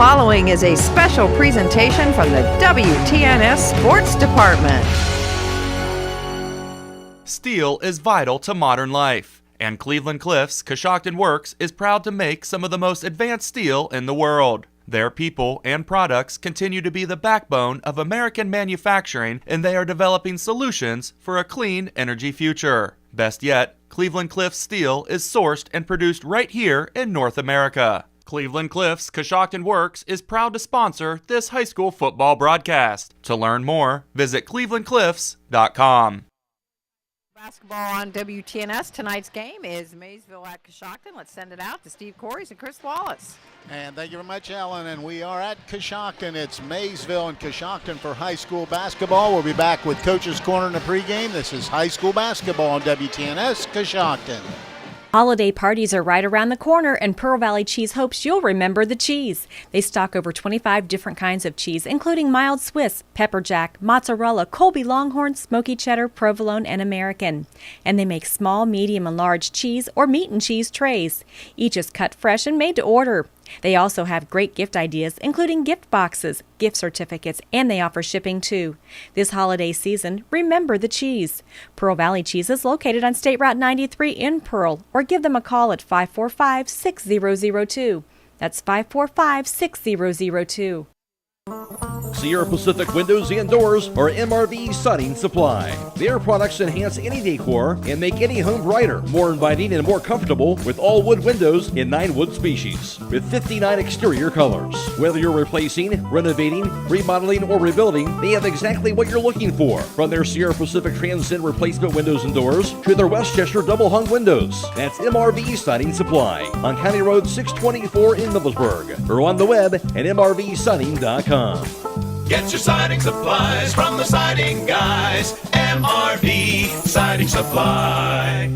following is a special presentation from the WTNS Sports Department. Steel is vital to modern life, and Cleveland Cliffs Coshocton Works is proud to make some of the most advanced steel in the world. Their people and products continue to be the backbone of American manufacturing, and they are developing solutions for a clean energy future. Best yet, Cleveland Cliffs steel is sourced and produced right here in North America. Cleveland Cliffs Coshocton Works is proud to sponsor this high school football broadcast. To learn more, visit clevelandcliffs.com. Basketball on WTNS. Tonight's game is Maysville at Coshocton. Let's send it out to Steve Corries and Chris Wallace. And thank you very much, Ellen. And we are at Coshocton. It's Maysville and Coshocton for high school basketball. We'll be back with Coach's Corner in the pregame. This is high school basketball on WTNS Coshocton. Holiday parties are right around the corner, and Pearl Valley Cheese hopes you'll remember the cheese. They stock over 25 different kinds of cheese, including mild Swiss, pepper jack, mozzarella, Colby Longhorn, smoky cheddar, provolone, and American. And they make small, medium, and large cheese or meat and cheese trays. Each is cut fresh and made to order. They also have great gift ideas, including gift boxes, gift certificates, and they offer shipping too. This holiday season, remember the cheese. Pearl Valley Cheese is located on State Route 93 in Pearl, or give them a call at 545-6002. That's 545-6002. Sierra Pacific Windows and Doors are MRV Siding Supply. Their products enhance any decor and make any home brighter, more inviting, and more comfortable with all wood windows in 9 wood species with 59 exterior colors. Whether you're replacing, renovating, remodeling, or rebuilding, they have exactly what you're looking for. From their Sierra Pacific Transcend replacement windows and doors to their Westchester double hung windows. That's MRV Siding Supply on County Road 624 in Middlesburg, or on the web at mrvsiding.com. Get your siding supplies from the siding guys. MRV Siding Supply.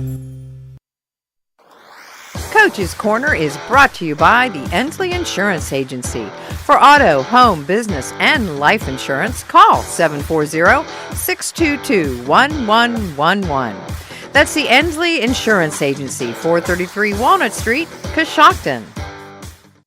Coach's Corner is brought to you by the Ensley Insurance Agency. For auto, home, business, and life insurance, call 740-622-1111. That's the Ensley Insurance Agency, 433 Walnut Street, Coshocton.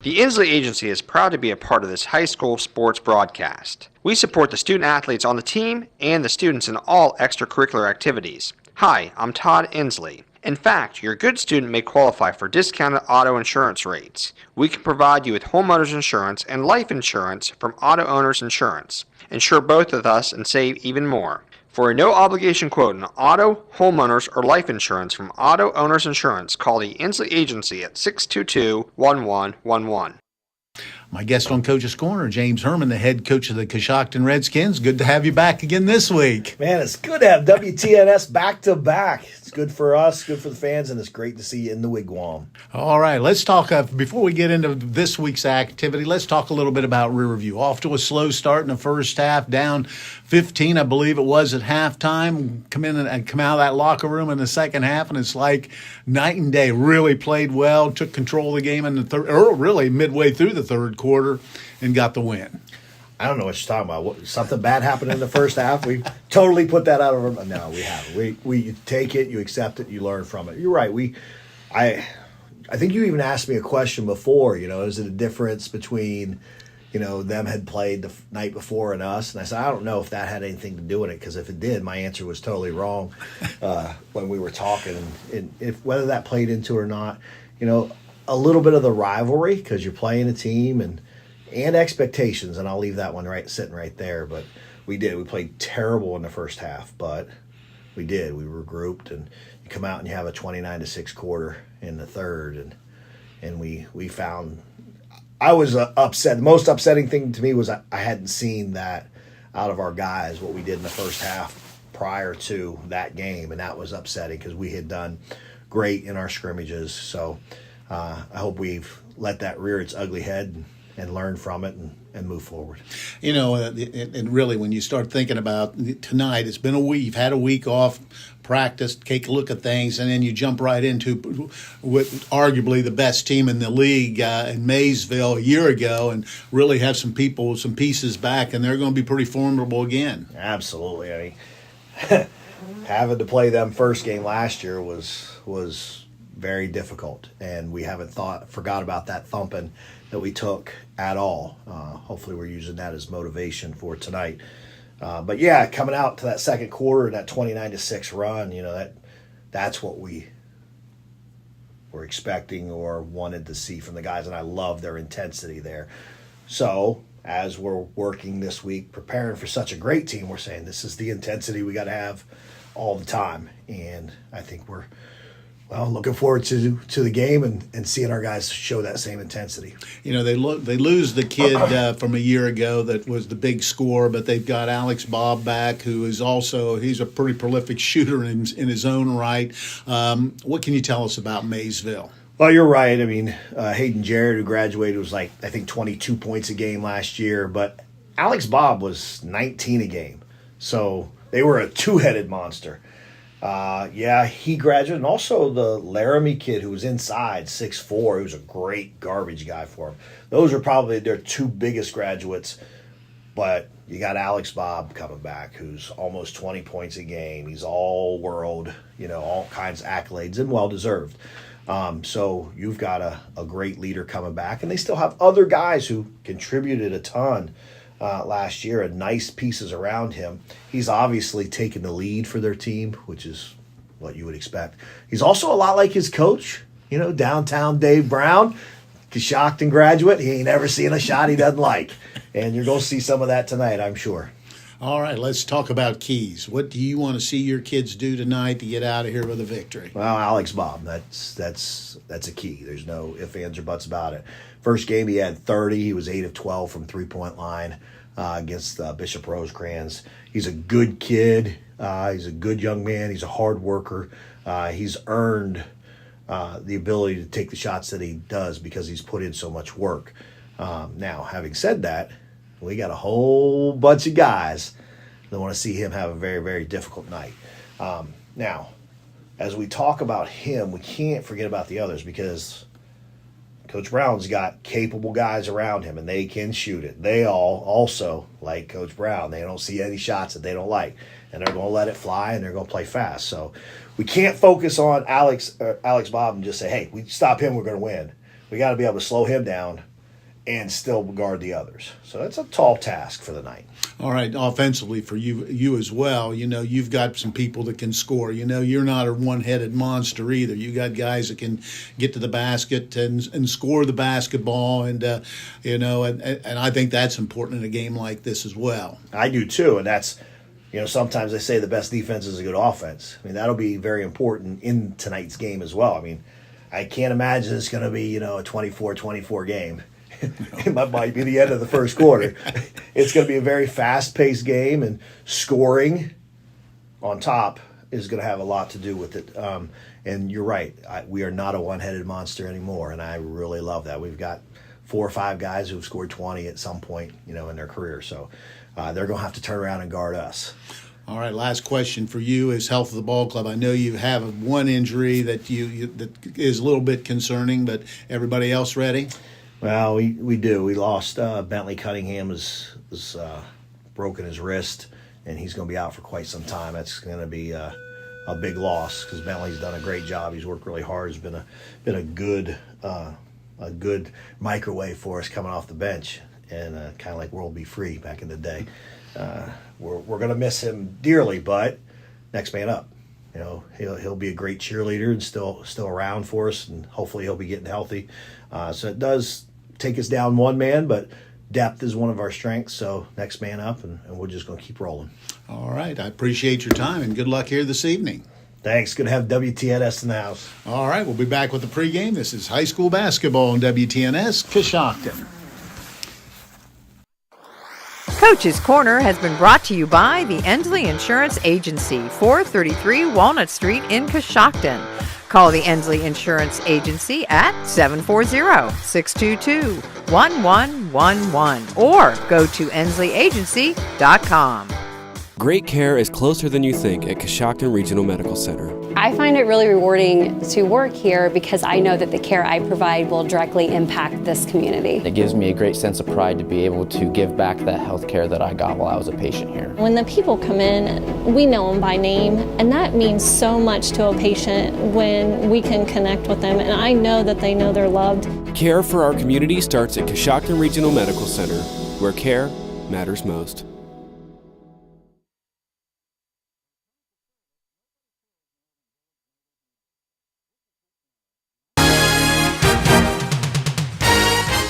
The Ensley Agency is proud to be a part of this high school sports broadcast. We support the student athletes on the team and the students in all extracurricular activities. Hi, I'm Todd Ensley. In fact, your good student may qualify for discounted auto insurance rates. We can provide you with homeowners insurance and life insurance from Auto Owners Insurance. Insure both with us and save even more. For a no-obligation quote on auto, homeowners, or life insurance from Auto Owners Insurance, call the Ensley Agency at 622-1111. My guest on Coach's Corner, James Herman, the head coach of the Coshocton Redskins. Good to have you back again this week. Man, it's good to have WTNS back-to-back. It's good for us, good for the fans, and it's great to see you in the Wigwam. All right, let's talk, before we get into this week's activity, let's talk a little bit about Riverview. Off to a slow start in the first half, down 15, I believe it was at halftime. Come in and come out of that locker room in the second half, and it's like night and day. Really played well, took control of the game in the third, or really midway through the third quarter, and got the win. I don't know what you're talking about. Something bad happened in the first half. We totally put that out of our. No, we haven't. We take it, you accept it, you learn from it. You're right. I think you even asked me a question before. Is it a difference between, them had played the night before and us? And I said, I don't know if that had anything to do with it, because if it did, my answer was totally wrong when we were talking. And if whether that played into it or not, a little bit of the rivalry, because you're playing a team and expectations, and I'll leave that one sitting right there. But we played terrible in the first half, but we regrouped, and you come out and you have a 29-6 quarter in the third, and we found. I was upset. The most upsetting thing to me was I hadn't seen that out of our guys, what we did in the first half prior to that game, and that was upsetting because we had done great in our scrimmages. So I hope we've let that rear its ugly head and learn from it and move forward. And really, when you start thinking about tonight, it's been a week. You've had a week off, practiced, take a look at things, and then you jump right into what arguably the best team in the league in Maysville a year ago, and really have some pieces back, and they're going to be pretty formidable again. Absolutely. I mean, having to play them first game last year was very difficult, and we haven't forgot about that thumping that we took at all. Hopefully we're using that as motivation for tonight. But yeah, coming out to that second quarter and that 29-6 run, that's what we were expecting or wanted to see from the guys, and I love their intensity there. So as we're working this week, preparing for such a great team, we're saying this is the intensity we got to have all the time. And I think we're looking forward to the game and seeing our guys show that same intensity. They lose the kid from a year ago that was the big scorer, but they've got Alex Bob back, who is he's a pretty prolific shooter in his own right. What can you tell us about Maysville? Well, you're right. I mean, Hayden Jarrett, who graduated, was I think 22 points a game last year, but Alex Bob was 19 a game. So they were a two-headed monster. He graduated. And also the Laramie kid who was inside, 6'4", who was a great garbage guy for him. Those are probably their two biggest graduates. But you got Alex Bob coming back, who's almost 20 points a game. He's all world, all kinds of accolades, and well-deserved. So you've got a great leader coming back. And they still have other guys who contributed a ton last year, and nice pieces around him. He's obviously taken the lead for their team, which is what you would expect. He's also a lot like his coach, downtown Dave Brown, Coshocton graduate. He ain't ever seen a shot he doesn't like. And you're going to see some of that tonight, I'm sure. All right, let's talk about keys. What do you want to see your kids do tonight to get out of here with a victory? Well, Alex Bob, that's a key. There's no ifs, ands, or buts about it. First game he had 30. He was 8 of 12 from three-point line against Bishop Rosecrans. He's a good kid. He's a good young man. He's a hard worker. He's earned the ability to take the shots that he does because he's put in so much work. Now, having said that, we got a whole bunch of guys that want to see him have a very, very difficult night. Now, as we talk about him, we can't forget about the others because Coach Brown's got capable guys around him, and they can shoot it. They all also, like Coach Brown, they don't see any shots that they don't like, and they're going to let it fly, and they're going to play fast. So we can't focus on Alex Bob and just say, hey, we stop him, we're going to win. We got to be able to slow him down and still guard the others. So that's a tall task for the night. All right, offensively for you as well, you've got some people that can score. You're not a one-headed monster either. You got guys that can get to the basket and score the basketball, and I think that's important in a game like this as well. I do too, and that's, sometimes they say the best defense is a good offense. I mean, that'll be very important in tonight's game as well. I mean, I can't imagine it's going to be, a 24-24 game. It might be the end of the first quarter. It's going to be a very fast-paced game, and scoring on top is going to have a lot to do with it. And you're right. We are not a one-headed monster anymore, and I really love that. We've got 4 or 5 guys who've scored 20 at some point, in their career. So they're going to have to turn around and guard us. All right, last question for you is health of the ball club. I know you have one injury that that is a little bit concerning, but everybody else ready? Well, we do. We lost Bentley Cunningham was broken his wrist, and he's going to be out for quite some time. That's going to be a big loss because Bentley's done a great job. He's worked really hard. He's been a good microwave for us coming off the bench, and kind of like World Be Free back in the day. We're going to miss him dearly, but next man up. He'll be a great cheerleader and still around for us, and hopefully he'll be getting healthy. So it does take us down one man, but depth is one of our strengths. So next man up, and we're just going to keep rolling. All right. I appreciate your time, and good luck here this evening. Thanks. Good to have WTNS in the house. All right. We'll be back with the pregame. This is high school basketball on WTNS Coshocton. Coach's Corner has been brought to you by the Endsley Insurance Agency, 433 Walnut Street in Coshocton. Call the Endsley Insurance Agency at 740-622-1111 or go to endsleyagency.com. Great care is closer than you think at Coshocton Regional Medical Center. I find it really rewarding to work here because I know that the care I provide will directly impact this community. It gives me a great sense of pride to be able to give back that health care that I got while I was a patient here. When the people come in, we know them by name, and that means so much to a patient when we can connect with them, and I know that they know they're loved. Care for our community starts at Coshocton Regional Medical Center, where care matters most.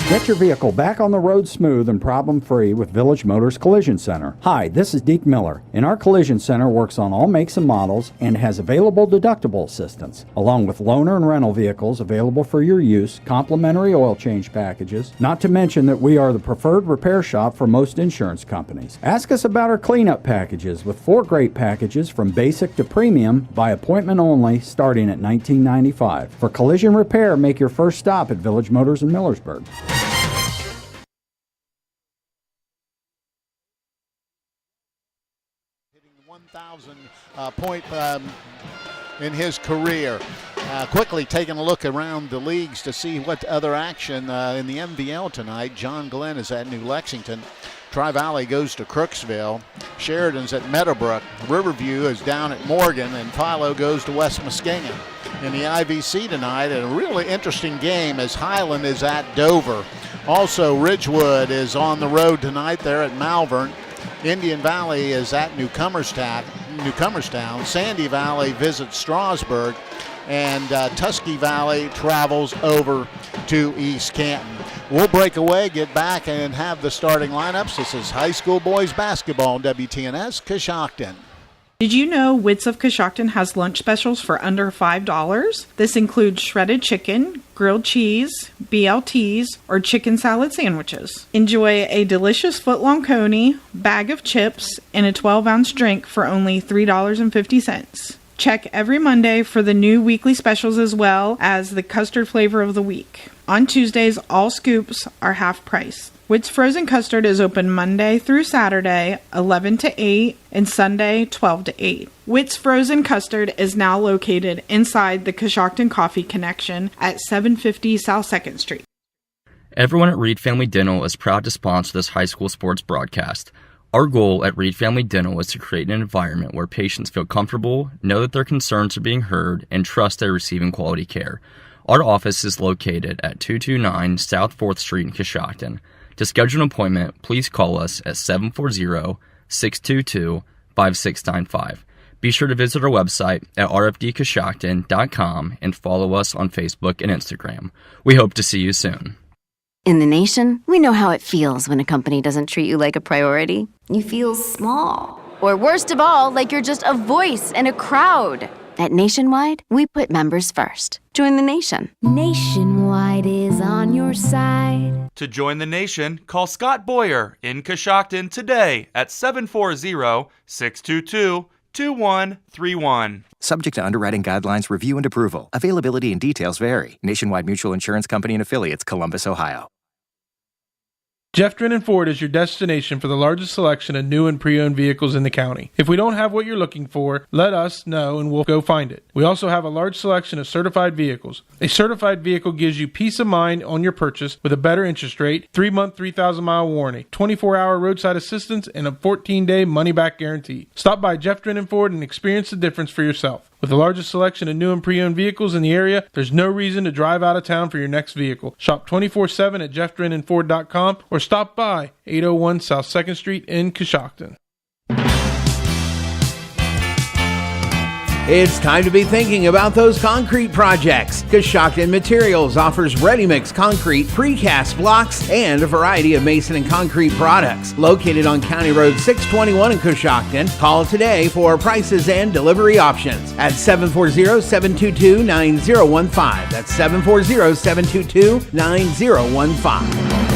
Get your vehicle back on the road smooth and problem-free with Village Motors Collision Center. Hi, this is Deke Miller, and our Collision Center works on all makes and models and has available deductible assistance, along with loaner and rental vehicles available for your use, complimentary oil change packages, not to mention that we are the preferred repair shop for most insurance companies. Ask us about our cleanup packages with 4 great packages from basic to premium by appointment only starting at $19.95. For collision repair, make your first stop at Village Motors in Millersburg. 1,000 point in his career. Quickly taking a look around the leagues to see what other action in the MVL tonight. John Glenn is at New Lexington. Tri-Valley goes to Crooksville. Sheridan's at Meadowbrook. Riverview is down at Morgan, and Philo goes to West Muskingum. In the IVC tonight, a really interesting game as Highland is at Dover. Also, Ridgewood is on the road tonight. They're at Malvern. Indian Valley is at Newcomerstown. Sandy Valley visits Strasburg, and Tusky Valley travels over to East Canton. We'll break away, get back, and have the starting lineups. This is high school boys basketball on WTNS Coshocton. Did you know Wits of Coshocton has lunch specials for under $5? This includes shredded chicken, grilled cheese, BLTs, or chicken salad sandwiches. Enjoy a delicious foot-long coney, bag of chips, and a 12-ounce drink for only $3.50. Check every Monday for the new weekly specials as well as the custard flavor of the week. On Tuesdays, all scoops are half price. Witt's Frozen Custard is open Monday through Saturday, 11 to 8, and Sunday, 12 to 8. Witt's Frozen Custard is now located inside the Coshocton Coffee Connection at 750 South 2nd Street. Everyone at Reed Family Dental is proud to sponsor this high school sports broadcast. Our goal at Reed Family Dental is to create an environment where patients feel comfortable, know that their concerns are being heard, and trust they're receiving quality care. Our office is located at 229 South 4th Street in Coshocton. To schedule an appointment, please call us at 740-622-5695. Be sure to visit our website at rfdcoshocton.com and follow us on Facebook and Instagram. We hope to see you soon. In the nation, we know how it feels when a company doesn't treat you like a priority. You feel small. Or worst of all, like you're just a voice in a crowd. At Nationwide, we put members first. Join the nation. Nationwide is on your side. To join the nation, call Scott Boyer in Coshocton today at 740-622-2131. Subject to underwriting guidelines, review, and approval. Availability and details vary. Nationwide Mutual Insurance Company and Affiliates, Columbus, Ohio. Jeff Drennan Ford is your destination for the largest selection of new and pre-owned vehicles in the county. If we don't have what you're looking for, let us know and we'll go find it. We also have a large selection of certified vehicles. A certified vehicle gives you peace of mind on your purchase with a better interest rate, 3-month, 3,000-mile warranty, 24-hour roadside assistance, and a 14-day money-back guarantee. Stop by Jeff Drennan Ford and experience the difference for yourself. With the largest selection of new and pre-owned vehicles in the area, there's no reason to drive out of town for your next vehicle. Shop 24/7 at jeffdrennanford.com or stop by 801 South 2nd Street in Coshocton. It's time to be thinking about those concrete projects. Coshocton Materials offers ready-mix concrete, precast blocks, and a variety of mason and concrete products. Located on County Road 621 in Coshocton, call today for prices and delivery options at 740-722-9015. That's 740-722-9015.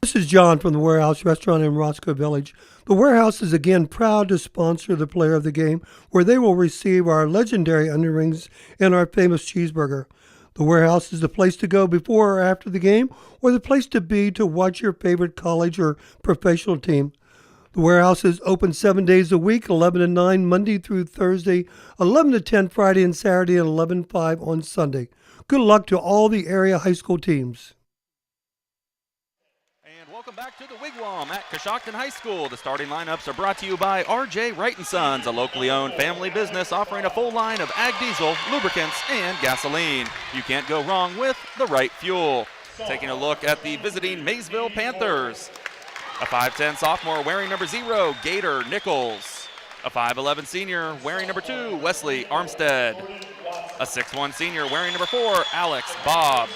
This is John from the Warehouse Restaurant in Roscoe Village. The Warehouse is again proud to sponsor the player of the game, where they will receive our legendary onion rings and our famous cheeseburger. The warehouse is the place to go before or after the game, or the place to be to watch your favorite college or professional team. The warehouse is open 7 days a week, 11 to 9 Monday through Thursday, 11 to 10 Friday and Saturday, and 11 to 5 on Sunday. Good luck to all the area high school teams. Welcome back to the Wigwam at Coshocton High School. The starting lineups are brought to you by R.J. Wright & Sons, a locally owned family business offering a full line of ag diesel, lubricants, and gasoline. You can't go wrong with the right fuel. Taking a look at the visiting Maysville Panthers. A 5'10 sophomore wearing number 0, Gator Nichols. A 5'11 senior wearing number 2, Wesley Armstead. A 6'1 senior wearing number 4, Alex Bobb.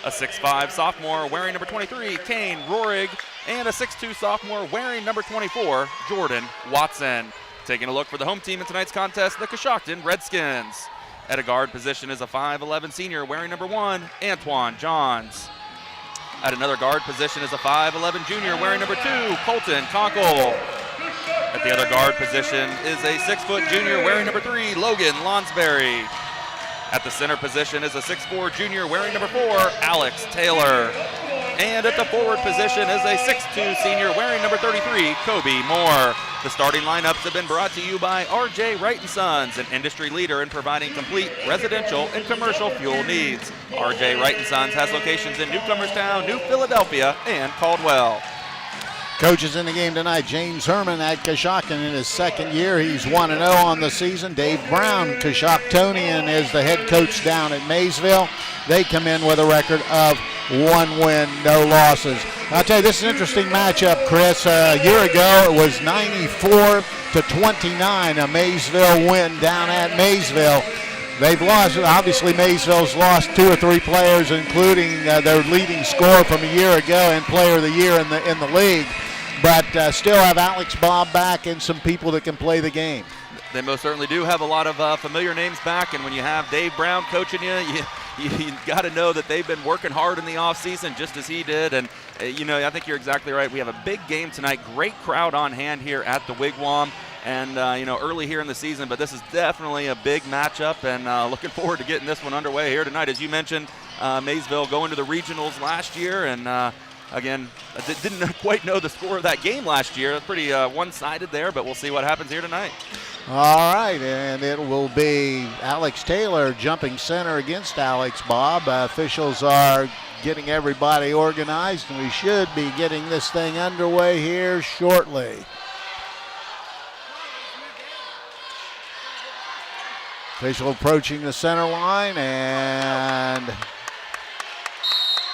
A 6'5 sophomore wearing number 23, Kane Rohrig, and a 6'2 sophomore wearing number 24, Jordan Watson. Taking a look for the home team in tonight's contest, the Coshocton Redskins. At a guard position is a 5'11 senior wearing number 1, Antoine Johns. At another guard position is a 5'11 junior wearing number 2, Colton Conkle. At the other guard position is a 6-foot junior wearing number 3, Logan Lonsberry. At the center position is a 6'4 junior wearing number 4, Alex Taylor. And at the forward position is a 6'2 senior wearing number 33, Kobe Moore. The starting lineups have been brought to you by R.J. Wright & Sons, an industry leader in providing complete residential and commercial fuel needs. R.J. Wright & Sons has locations in Newcomerstown, New Philadelphia, and Caldwell. Coaches in the game tonight, James Herman at Coshocton in his second year. He's 1-0 on the season. Dave Brown, Coshochtonian, is the head coach down at Maysville. They come in with a record of 1 win, no losses. I'll tell you, this is an interesting matchup, Chris. A year ago, it was 94-29, a Maysville win down at Maysville. They've lost, obviously Maysville's lost 2 or 3 players, including their leading scorer from a year ago and player of the year in the league. But still have Alex Bobb back and some people that can play the game. They most certainly do have a lot of familiar names back, and when you have Dave Brown coaching you got to know that they've been working hard in the offseason just as he did. And, I think you're exactly right. We have a big game tonight. Great crowd on hand here at the Wigwam. And, early here in the season, but this is definitely a big matchup, and looking forward to getting this one underway here tonight. As you mentioned, Maysville going to the regionals last year, and again, I didn't quite know the score of that game last year. Pretty one-sided there, but we'll see what happens here tonight. All right, and it will be Alex Taylor jumping center against Alex Bobb. Officials are getting everybody organized, and we should be getting this thing underway here shortly. Official approaching the center line, and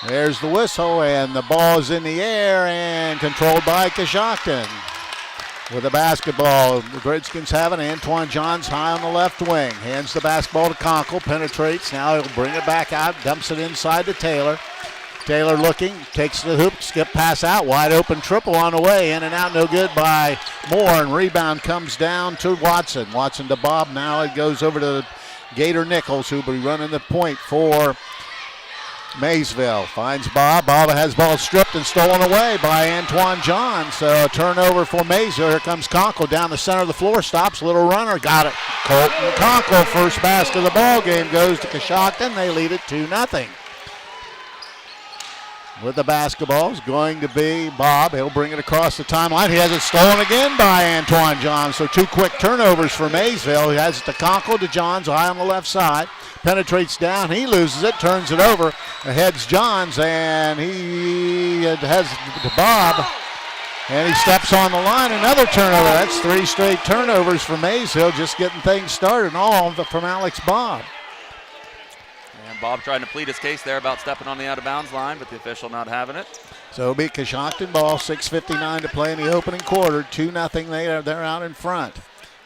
there's the whistle, and the ball is in the air and controlled by Coshocton. With the basketball, the Redskins have it. Antoine Johns high on the left wing. Hands the basketball to Conkle, penetrates. Now he'll bring it back out, dumps it inside to Taylor. Taylor looking, takes the hoop, skip pass out, wide open triple on the way, in and out, no good by Moore, and rebound comes down to Watson. Watson to Bobb, now it goes over to Gator Nichols, who'll be running the point for Maysville. Finds Bobb, Bobb has ball stripped and stolen away by Antoine Johns. So a turnover for Maysville. Here comes Conkle down the center of the floor, stops, little runner, got it. Colton Conkle, first basket of the ball game, goes to Coshocton. They lead it 2-0. With the basketball is going to be Bobb. He'll bring it across the timeline. He has it stolen again by Antoine Johns. So 2 quick turnovers for Maysville. He has it to Conkle, to Johns, high on the left side. Penetrates down. He loses it, turns it over. Ahead's Johns, and he has to Bobb. And he steps on the line. Another turnover. That's 3 straight turnovers for Maysville, just getting things started. All from Alex Bobb. Bob trying to plead his case there about stepping on the out-of-bounds line, but the official not having it. So it'll be Coshocton ball, 6:59 to play in the opening quarter, 2-0. They're out in front.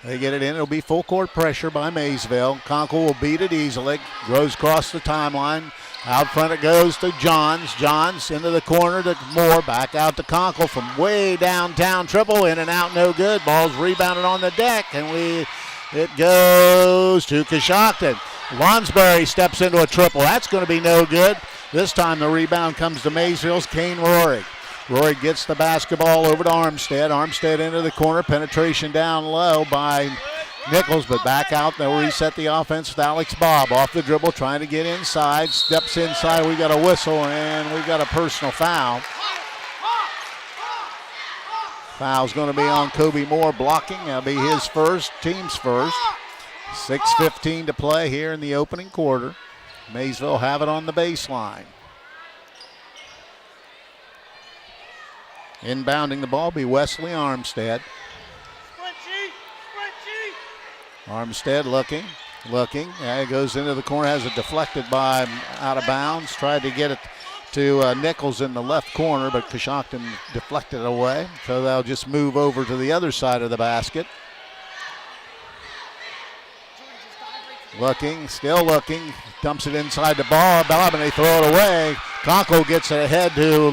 They get it in. It'll be full court pressure by Maysville. Conkle will beat it easily. Goes across the timeline. Out front it goes to Johns. Johns into the corner to Moore. Back out to Conkle from way downtown. Triple in and out, no good. Ball's rebounded on the deck, and it goes to Coshocton. Lonsberry steps into a triple. That's going to be no good. This time the rebound comes to Maysville's Kane Rohrig. Rohrig gets the basketball over to Armstead. Armstead into the corner. Penetration down low by Nichols, but back out. They'll reset the offense with Alex Bob. Off the dribble, trying to get inside. Steps inside. We got a whistle, and we got a personal foul. Foul's going to be on Kobe Moore blocking. That'll be his first, team's first. 6:15 to play here in the opening quarter. Maysville have it on the baseline. Inbounding the ball be Wesley Armstead. Armstead looking. Yeah, it goes into the corner, has it deflected by out of bounds. Tried to get it to Nichols in the left corner, but Coshocton deflected it away. So they'll just move over to the other side of the basket. Still looking. Dumps it inside the ball, and they throw it away. Conkle gets it ahead to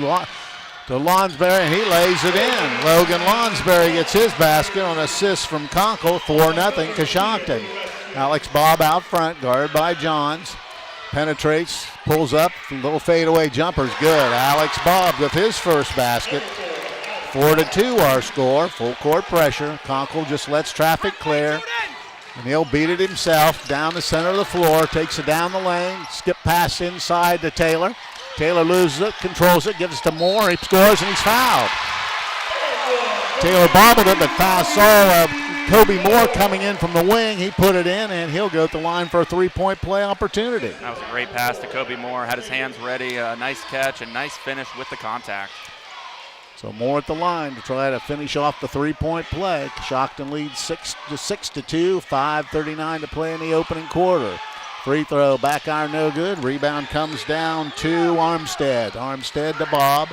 Lonsberry, and he lays it in. Logan Lonsberry gets his basket on assist from Conkle, 4-0 Coshocton. Alex Bob out front, guarded by Johns. Penetrates, pulls up, little fadeaway jumper's good. Alex Bob with his first basket. 4-2 our score, full court pressure. Conkle just lets traffic clear. And he'll beat it himself down the center of the floor, takes it down the lane, skip pass inside to Taylor. Taylor loses it, controls it, gives it to Moore. He scores, and he's fouled. Taylor bobbled it, but foul. Saw Kobe Moore coming in from the wing. He put it in, and he'll go at the line for a three-point play opportunity. That was a great pass to Kobe Moore. Had his hands ready. Nice catch and nice finish with the contact. So Moore at the line to try to finish off the three-point play. Coshocton leads 6-2, 5:39 to play in the opening quarter. Free throw, back iron, no good. Rebound comes down to Armstead. Armstead to Bob.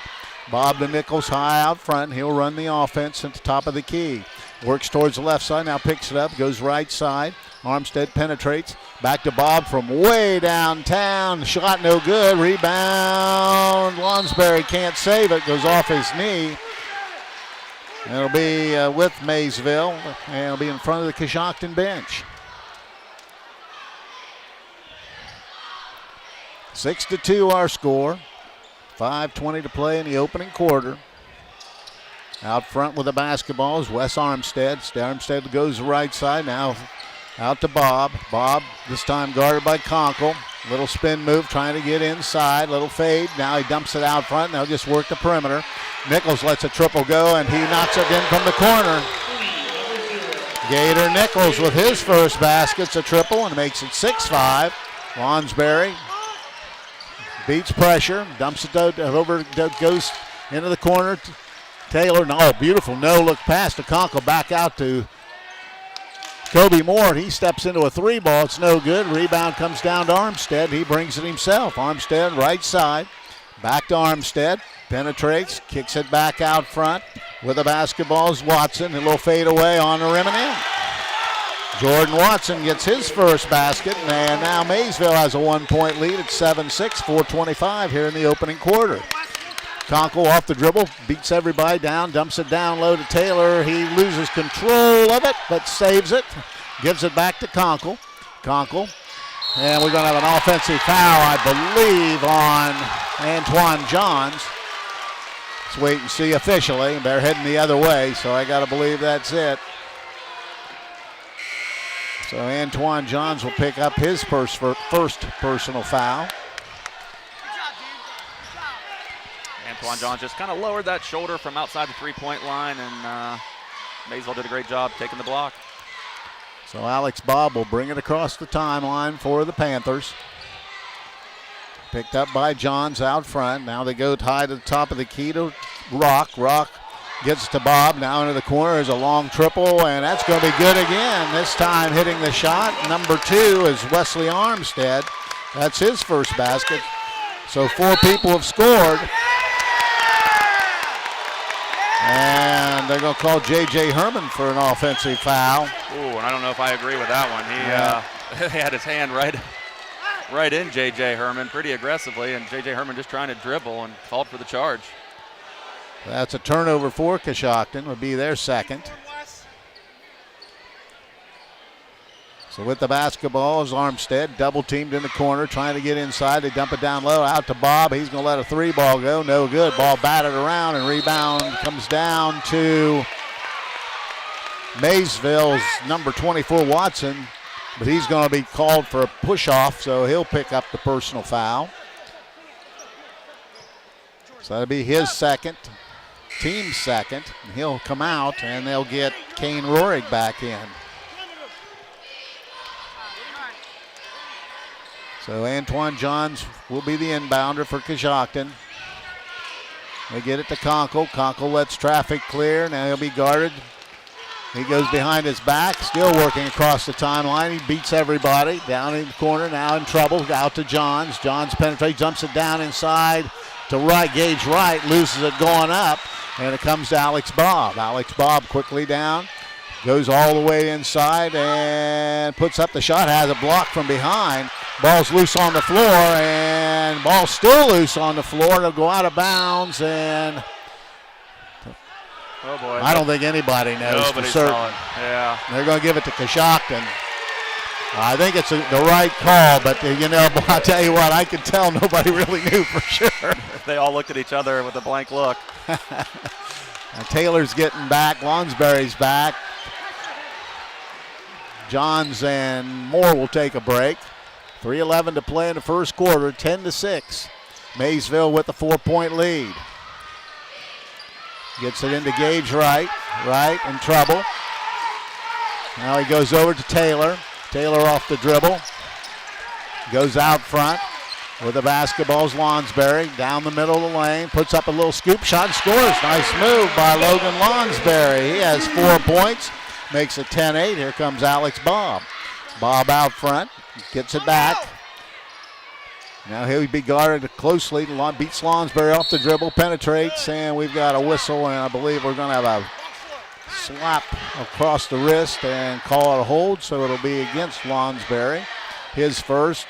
Bob to Nichols high out front. He'll run the offense at the top of the key. Works towards the left side, now picks it up, goes right side. Armstead penetrates. Back to Bob from way downtown. Shot no good. Rebound. Lonsberry can't save it. Goes off his knee. It'll be with Maysville, and it'll be in front of the Coshocton bench. 6-2 our score. 5:20 to play in the opening quarter. Out front with the basketball is Wes Armstead. Armstead goes right side now. Out to Bob. Bob this time guarded by Conkle. Little spin move trying to get inside. Little fade. Now he dumps it out front. Now just work the perimeter. Nichols lets a triple go, and he knocks it in from the corner. Gator Nichols with his first basket's a triple and makes it 6-5. Lonsberry beats pressure. Dumps it over. Goes into the corner. Taylor, beautiful no-look pass to Conkle. Back out to Kobe Moore. He steps into a three ball. It's no good. Rebound comes down to Armstead. He brings it himself. Armstead right side. Back to Armstead. Penetrates. Kicks it back out front. With the basketball is Watson. A little fade away on the rim and in. Jordan Watson gets his first basket. And now Maysville has a 1-point lead at 7-6. 4:25 here in the opening quarter. Conkle off the dribble, beats everybody down, dumps it down low to Taylor. He loses control of it, but saves it. Gives it back to Conkle. And we're going to have an offensive foul, I believe, on Antoine Johns. Let's wait and see officially. They're heading the other way, so I got to believe that's it. So Antoine Johns will pick up his first personal foul. Antoine Johns just kind of lowered that shoulder from outside the three-point line, and Maysville did a great job taking the block. So Alex Bob will bring it across the timeline for the Panthers. Picked up by Johns out front. Now they go high to the top of the key to Rock. Rock gets to Bob. Now into the corner is a long triple, and that's going to be good again. This time hitting the shot. Number 2 is Wesley Armstead. That's his first basket. So 4 people have scored. And they're going to call J.J. Herman for an offensive foul. Ooh, and I don't know if I agree with that one. He had his hand right in J.J. Herman pretty aggressively, and J.J. Herman just trying to dribble and called for the charge. That's a turnover for Coshocton. Would be their second. So with the basketball is Armstead, double teamed in the corner, trying to get inside. They dump it down low, out to Bob. He's going to let a 3-ball go. No good. Ball batted around, and rebound comes down to Maysville's number 24, Watson, but he's going to be called for a push-off, so he'll pick up the personal foul. So that'll be his second, team's second. He'll come out, and they'll get Kane Roerig back in. So Antoine Johns will be the inbounder for Coshocton. They get it to Conkle. Conkle lets traffic clear. Now he'll be guarded. He goes behind his back, still working across the timeline. He beats everybody. Down in the corner, now in trouble. Out to Johns. Johns penetrates, jumps it down inside to right. Gage right, loses it going up. And it comes to Alex Bobb. Alex Bobb quickly down. Goes all the way inside and puts up the shot. Has a block from behind. Ball's loose on the floor, and ball's still loose on the floor. It'll go out of bounds, and oh boy, I don't think anybody knows for certain. Yeah, they're going to give it to Coshocton. I think it's the right call, but I'll tell you what, I could tell nobody really knew for sure. They all looked at each other with a blank look. Taylor's getting back. Lonsberry's back. Johns and Moore will take a break. 3:11 to play in the first quarter, 10-6. Maysville with a 4-point lead. Gets it into Gage right, in trouble. Now he goes over to Taylor. Taylor off the dribble. Goes out front with the basketball's Lonsberry. Down the middle of the lane, puts up a little scoop shot and scores. Nice move by Logan Lonsberry. He has 4 points, makes it 10-8. Here comes Alex Bobb. Bobb out front. Gets it back. Now he'll be guarded closely. Beats Lonsberry off the dribble, penetrates, and we've got a whistle, and I believe we're going to have a slap across the wrist and call it a hold, so it'll be against Lonsberry. His first,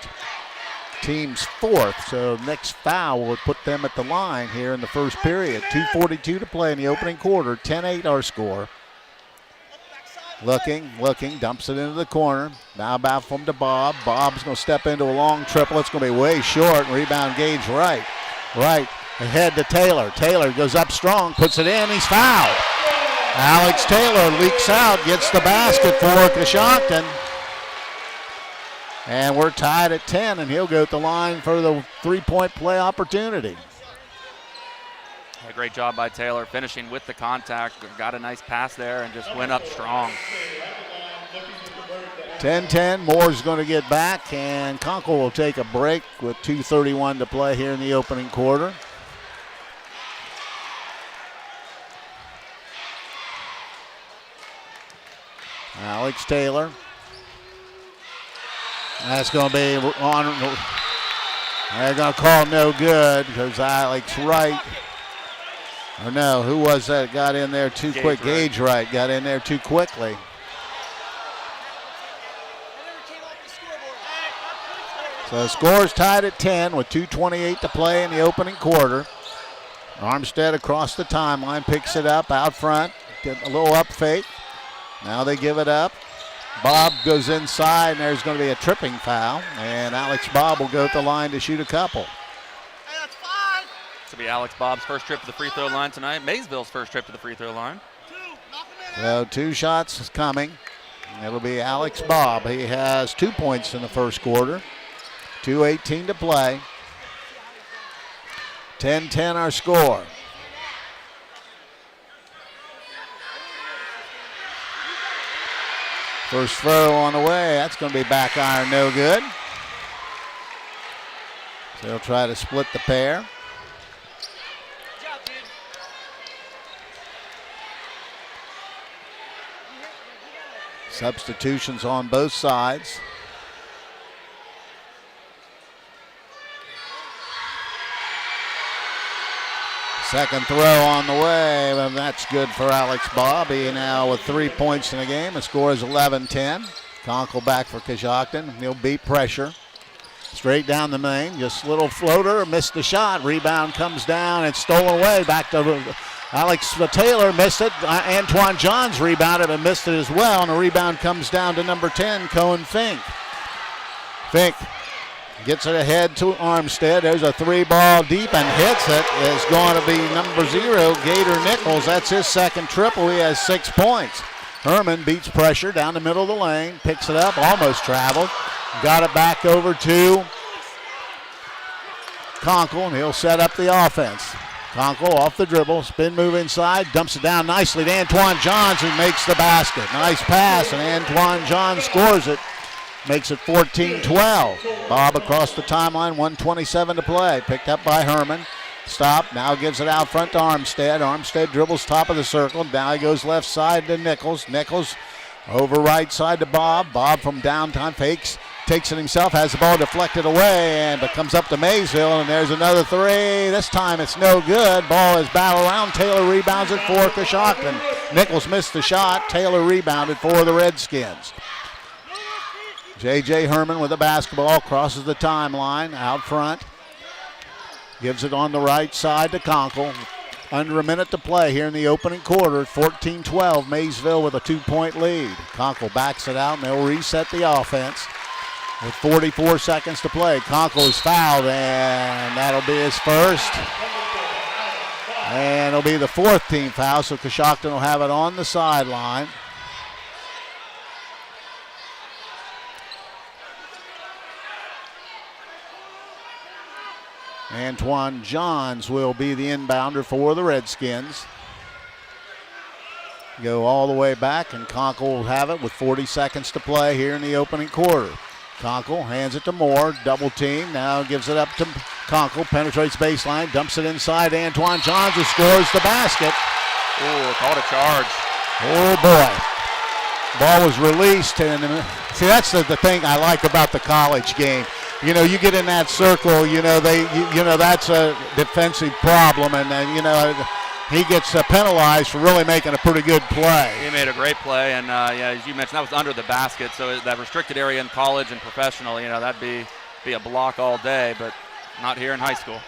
team's fourth, so next foul will put them at the line here in the first period. 2:42 to play in the opening quarter, 10-8 our score. Looking, dumps it into the corner. Now back from to Bob. Bob's going to step into a long triple. It's going to be way short. Rebound Gage right. Ahead to Taylor. Taylor goes up strong, puts it in. He's fouled. Alex Taylor leaks out, gets the basket for Coshocton. And we're tied at 10, and he'll go to the line for the three-point play opportunity. A great job by Taylor, finishing with the contact. Got a nice pass there and just went up strong. 10-10, Moore's going to get back, and Conkle will take a break with 2:31 to play here in the opening quarter. Alex Taylor. That's going to be on. They're going to call no good because Alex Wright. Or no, who was that? Got in there too quick. Gage Wright got in there too quickly. So the score's tied at 10 with 2:28 to play in the opening quarter. Armstead across the timeline, picks it up out front. Get a little up fake. Now they give it up. Bob goes inside, and there's going to be a tripping foul. And Alex Bobb will go to the line to shoot a couple. This will be Alex Bobb's first trip to the free throw line tonight. Maysville's first trip to the free throw line. So 2 shots coming. It'll be Alex Bobb. He has 2 points in the first quarter. 2:18 to play. 10-10 our score. First throw on the way. That's going to be back iron, no good. So they'll try to split the pair. Substitutions on both sides. Second throw on the way, and that's good for Alex Bobb. He now with 3 points in the game. The score is 11-10. Conkle back for Coshocton. He'll beat pressure. Straight down the main, just a little floater, missed the shot. Rebound comes down, it's stolen away. Back to Alex Taylor, missed it. Antoine Johns rebounded and missed it as well, and the rebound comes down to number 10, Cohen Fink. Fink gets it ahead to Armstead. There's a 3-ball deep and hits it. It's going to be number 0, Gator Nichols. That's his second triple. He has 6 points. Herman beats pressure down the middle of the lane, picks it up, almost traveled. Got it back over to Conkle, and he'll set up the offense. Conkle off the dribble, spin move inside, dumps it down nicely to Antoine Johns, who makes the basket. Nice pass, and Antoine Johns scores it. Makes it 14-12. Bob across the timeline, 1:27 to play. Picked up by Herman. Stop, now gives it out front to Armstead. Armstead dribbles top of the circle. Now he goes left side to Nichols. Nichols over right side to Bob. Bob from downtime fakes, takes it himself, has the ball deflected away, but comes up to Maysville, and there's another three. This time it's no good. Ball is battled around. Taylor rebounds it for Coshocton. Nichols missed the shot. Taylor rebounded for the Redskins. J.J. Herman with the basketball, crosses the timeline out front. Gives it on the right side to Conkle. Under a minute to play here in the opening quarter. 14-12, Maysville with a 2-point lead. Conkle backs it out, and they'll reset the offense with 44 seconds to play. Conkle is fouled, and that'll be his first. And it'll be the fourth team foul, so Coshocton will have it on the sideline. Antoine Johns will be the inbounder for the Redskins. Go all the way back, and Conkle will have it with 40 seconds to play here in the opening quarter. Conkle hands it to Moore, double team, now gives it up to Conkle, penetrates baseline, dumps it inside. Antoine Johns, who scores the basket. Ooh, called a charge. Oh boy. Ball was released, and see, that's the thing I like about the college game. You know, you get in that circle, that's a defensive problem, and then, he gets penalized for really making a pretty good play. He made a great play, and as you mentioned, that was under the basket, so that restricted area in college and professional, that'd be a block all day, but not here in high school.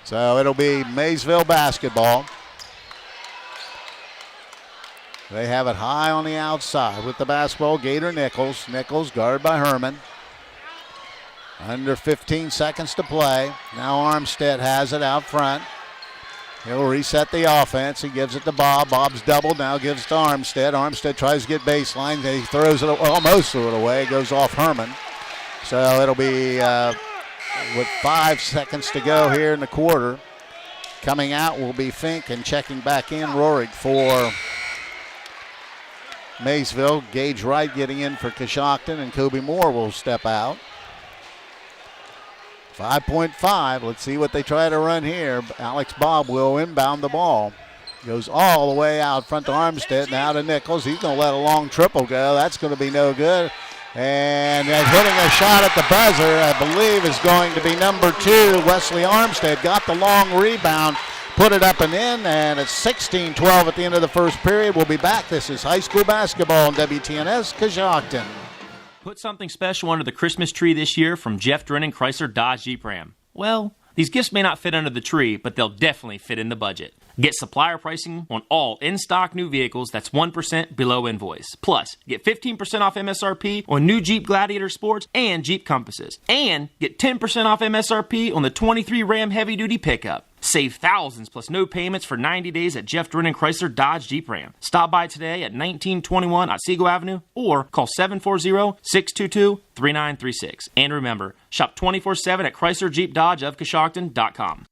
So it'll be Maysville basketball. They have it high on the outside with the basketball. Gator Nichols. Nichols guarded by Herman. Under 15 seconds to play. Now Armstead has it out front. He'll reset the offense. He gives it to Bob. Bob's doubled. Now gives it to Armstead. Armstead tries to get baseline. He throws it, almost threw it away. It goes off Herman. So it'll be with 5 seconds to go here in the quarter. Coming out will be Fink, and checking back in Roerig for Maysville. Gage Wright getting in for Coshocton, and Kobe Moore will step out. 5.5. Let's see what they try to run here. Alex Bob will inbound the ball. Goes all the way out front to Armstead. Now to Nichols. He's going to let a long triple go. That's going to be no good. And hitting a shot at the buzzer, I believe, is going to be number 2. Wesley Armstead got the long rebound. Put it up and in, and it's 16-12 at the end of the first period. We'll be back. This is high school basketball on WTNS Coshocton. Put something special under the Christmas tree this year from Jeff Drennan Chrysler Dodge Jeep Ram. Well, these gifts may not fit under the tree, but they'll definitely fit in the budget. Get supplier pricing on all in-stock new vehicles that's 1% below invoice. Plus, get 15% off MSRP on new Jeep Gladiator Sports and Jeep Compasses. And get 10% off MSRP on the 23 Ram Heavy Duty Pickup. Save thousands plus no payments for 90 days at Jeff Drennan Chrysler Dodge Jeep Ram. Stop by today at 1921 Otsego Avenue or call 740-622-3936. And remember, shop 24/7 at ChryslerJeepDodgeofCoshocton.com.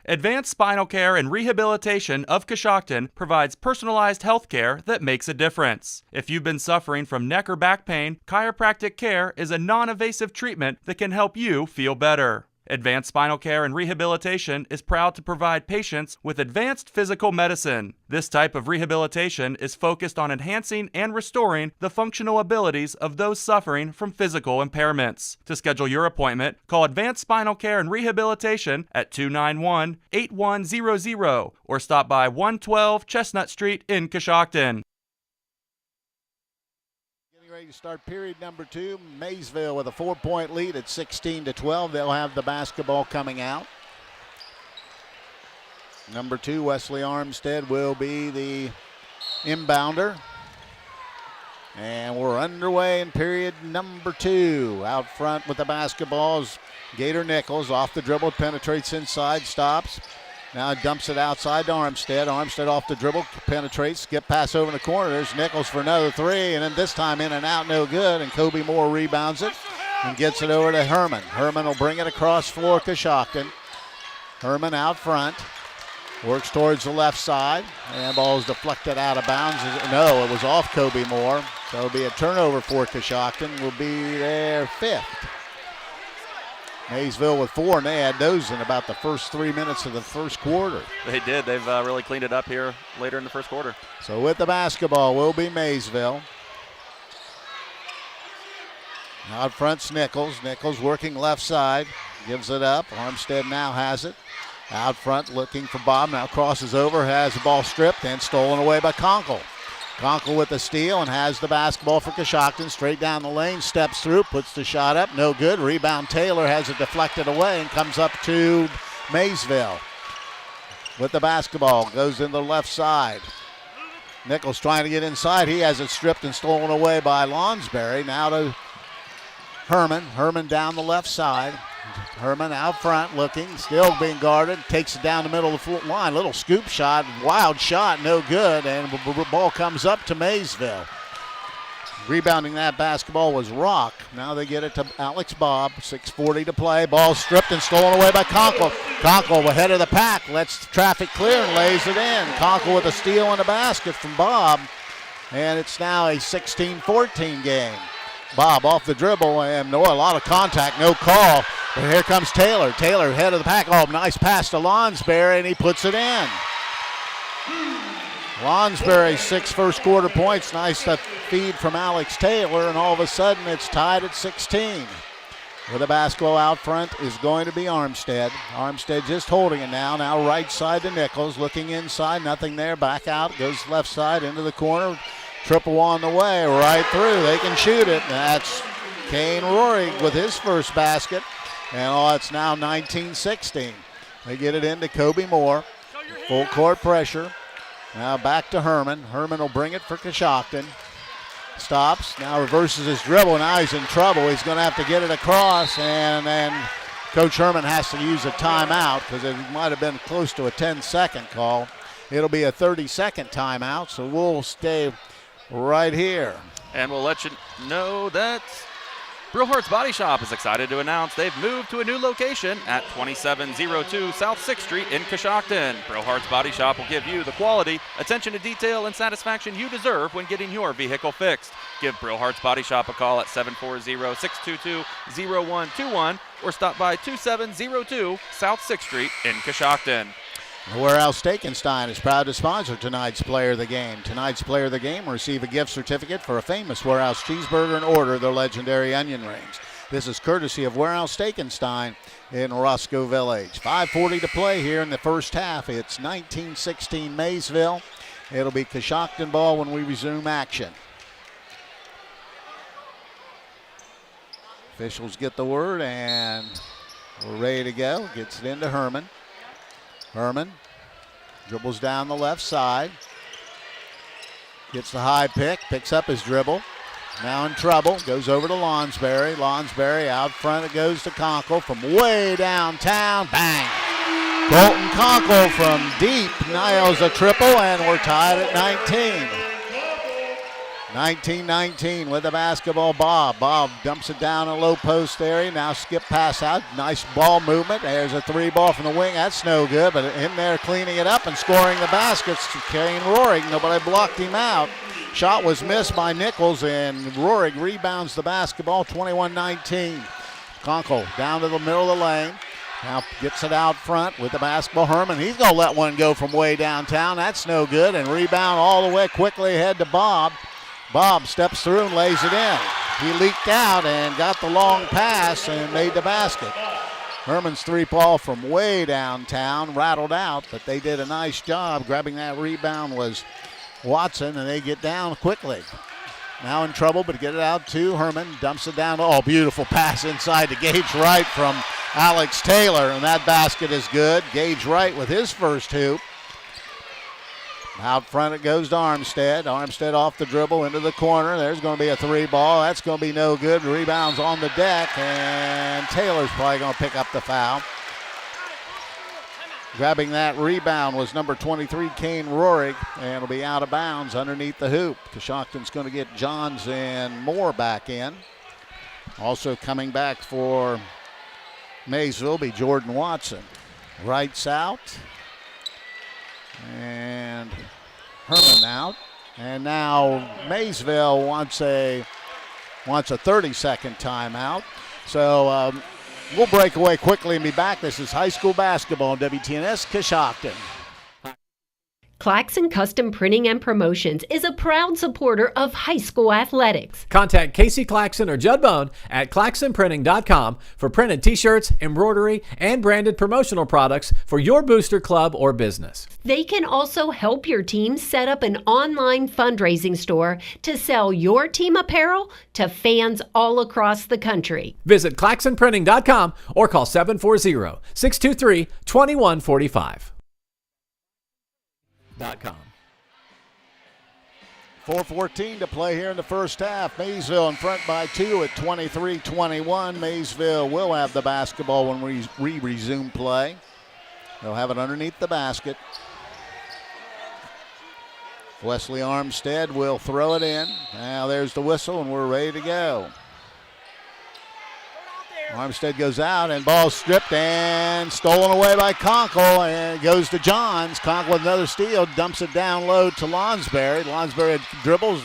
Advanced Spinal Care and Rehabilitation of Coshocton provides personalized health care that makes a difference. If you've been suffering from neck or back pain, chiropractic care is a non-invasive treatment that can help you feel better. Advanced Spinal Care and Rehabilitation is proud to provide patients with advanced physical medicine. This type of rehabilitation is focused on enhancing and restoring the functional abilities of those suffering from physical impairments. To schedule your appointment, call Advanced Spinal Care and Rehabilitation at 291-8100 or stop by 112 Chestnut Street in Coshocton. Ready to start period number 2. Maysville with a 4-point lead at 16-12. They'll have the basketball coming out. Number 2, Wesley Armstead, will be the inbounder. And we're underway in period number 2. Out front with the basketball is Gator Nichols. Off the dribble, penetrates inside, stops. Now dumps it outside to Armstead. Armstead off the dribble, penetrates, skip pass over in the corner. There's Nichols for another three, and then this time in and out, no good. And Kobe Moore rebounds it and gets it over to Herman. Herman will bring it across floor, Coshocton. Herman out front, works towards the left side, and ball is deflected out of bounds. No, it was off Kobe Moore. So it'll be a turnover for Coshocton. Will be their 5th. Maysville with 4, and they had those in about the first 3 minutes of the first quarter. They did. They've really cleaned it up here later in the first quarter. So with the basketball will be Maysville. Out front's Nichols. Nichols working left side. Gives it up. Armstead now has it. Out front looking for Bob. Now crosses over. Has the ball stripped and stolen away by Conkle. Conkle with the steal and has the basketball for Coshocton. Straight down the lane. Steps through. Puts the shot up. No good. Rebound Taylor has it deflected away and comes up to Maysville. With the basketball. Goes in the left side. Nichols trying to get inside. He has it stripped and stolen away by Lonsberry. Now to Herman. Herman down the left side. Herman out front looking, still being guarded, takes it down the middle of the line. Little scoop shot, wild shot, no good, and the ball comes up to Maysville. Rebounding that basketball was Rock. Now they get it to Alex Bob, 6:40 to play. Ball stripped and stolen away by Conkle. Conkle ahead of the pack, lets traffic clear and lays it in. Conkle with a steal and a basket from Bob, and it's now a 16-14 game. Bob off the dribble, and a lot of contact, no call. But here comes Taylor. Taylor head of the pack. Oh, nice pass to Lonsberry, and he puts it in. Lonsberry, 6 first quarter points. Nice feed from Alex Taylor, and all of a sudden it's tied at 16. With the basketball out front is going to be Armstead. Armstead just holding it now. Now right side to Nichols, looking inside, nothing there. Back out, goes left side into the corner. Triple on the way, right through. They can shoot it. That's Kane Rory with his first basket. And it's now 19-16. They get it into Kobe Moore. Full court pressure. Now back to Herman. Herman will bring it for Coshocton. Stops. Now reverses his dribble. Now he's in trouble. He's going to have to get it across. And then Coach Herman has to use a timeout because it might have been close to a 10-second call. It'll be a 30-second timeout, so we'll stay right here. And we'll let you know that Brillhardt's Body Shop is excited to announce they've moved to a new location at 2702 South 6th Street in Coshocton. Brillhardt's Body Shop will give you the quality, attention to detail, and satisfaction you deserve when getting your vehicle fixed. Give Brillhardt's Body Shop a call at 740-622-0121 or stop by 2702 South 6th Street in Coshocton. The Warehouse Steakenstein is proud to sponsor tonight's Player of the Game. Tonight's Player of the Game will receive a gift certificate for a famous Warehouse cheeseburger and order their legendary onion rings. This is courtesy of Warehouse Steakenstein in Roscoe Village. 5:40 to play here in the first half. It's 19-16 Maysville. It'll be Coshocton ball when we resume action. Officials get the word, and we're ready to go. Gets it into Herman. Herman dribbles down the left side. Gets the high pick, picks up his dribble. Now in trouble, goes over to Lonsberry. Lonsberry out front, it goes to Conkle from way downtown. Bang! Colton Conkle from deep nails a triple, and we're tied at 19. 19-19 with the basketball, Bob. Bob dumps it down a low post area. Now skip pass out. Nice ball movement. There's a 3 ball from the wing. That's no good, but in there cleaning it up and scoring the baskets to Kane Rohrig. Nobody blocked him out. Shot was missed by Nichols, and Rohrig rebounds the basketball, 21-19. Conkle down to the middle of the lane. Now gets it out front with the basketball. Herman, he's going to let one go from way downtown. That's no good, and rebound all the way quickly ahead to Bob. Bob steps through and lays it in. He leaked out and got the long pass and made the basket. Herman's 3 ball from way downtown rattled out, but they did a nice job. Grabbing that rebound was Watson, and they get down quickly. Now in trouble, but get it out to Herman. Dumps it down. Oh, beautiful pass inside to Gage Wright from Alex Taylor, and that basket is good. Gage Wright with his first hoop. Out front it goes to Armstead. Armstead off the dribble into the corner. There's going to be a 3 ball. That's going to be no good. Rebounds on the deck, and Taylor's probably going to pick up the foul. Grabbing that rebound was number 23, Kane Roerig, and it'll be out of bounds underneath the hoop. Coshocton's going to get Johns and Moore back in. Also coming back for Maysville be Jordan Watson. Wright's out. And Herman out. And now Maysville wants a 30-second timeout. So we'll break away quickly and be back. This is high school basketball on WTNS Coshocton. Claxon Custom Printing and Promotions is a proud supporter of high school athletics. Contact Casey Claxon or Judd Bone at claxonprinting.com for printed t-shirts, embroidery, and branded promotional products for your booster club or business. They can also help your team set up an online fundraising store to sell your team apparel to fans all across the country. Visit claxonprinting.com or call 740-623-2145. 4:14 to play here in the first half. Maysville in front by 2 at 23-21. Maysville will have the basketball when we resume play. They'll have it underneath the basket. Wesley Armstead will throw it in. Now there's the whistle, and we're ready to go. Armstead goes out, and ball stripped and stolen away by Conkle, and it goes to Johns. Conkle with another steal, dumps it down low to Lonsberry. Lonsberry dribbles,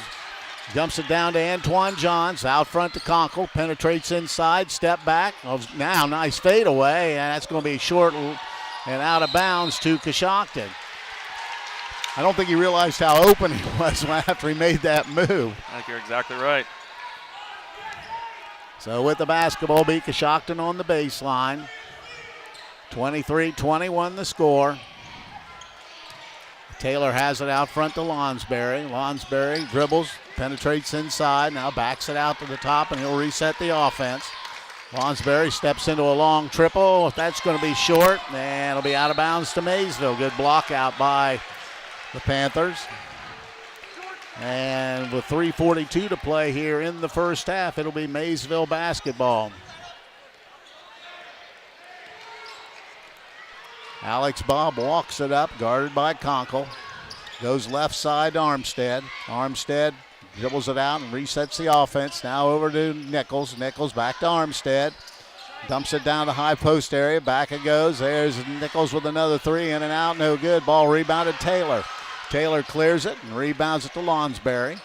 dumps it down to Antoine Johns. Out front to Conkle, penetrates inside, step back. Now nice fade away, and that's going to be short and out of bounds to Coshocton. I don't think he realized how open he was after he made that move. I think you're exactly right. So with the basketball, beat Coshocton on the baseline. 23-21 the score. Taylor has it out front to Lonsberry. Lonsberry dribbles, penetrates inside, now backs it out to the top, and he'll reset the offense. Lonsberry steps into a long triple. That's going to be short, and it'll be out of bounds to Maysville. Good block out by the Panthers. And with 3:42 to play here in the first half, it'll be Maysville basketball. Alex Bob walks it up, guarded by Conkle. Goes left side to Armstead. Armstead dribbles it out and resets the offense. Now over to Nichols. Nichols back to Armstead. Dumps it down to high post area. Back it goes. There's Nichols with another three. In and out, no good. Ball rebounded Taylor. Taylor clears it and rebounds it to Lonsberry.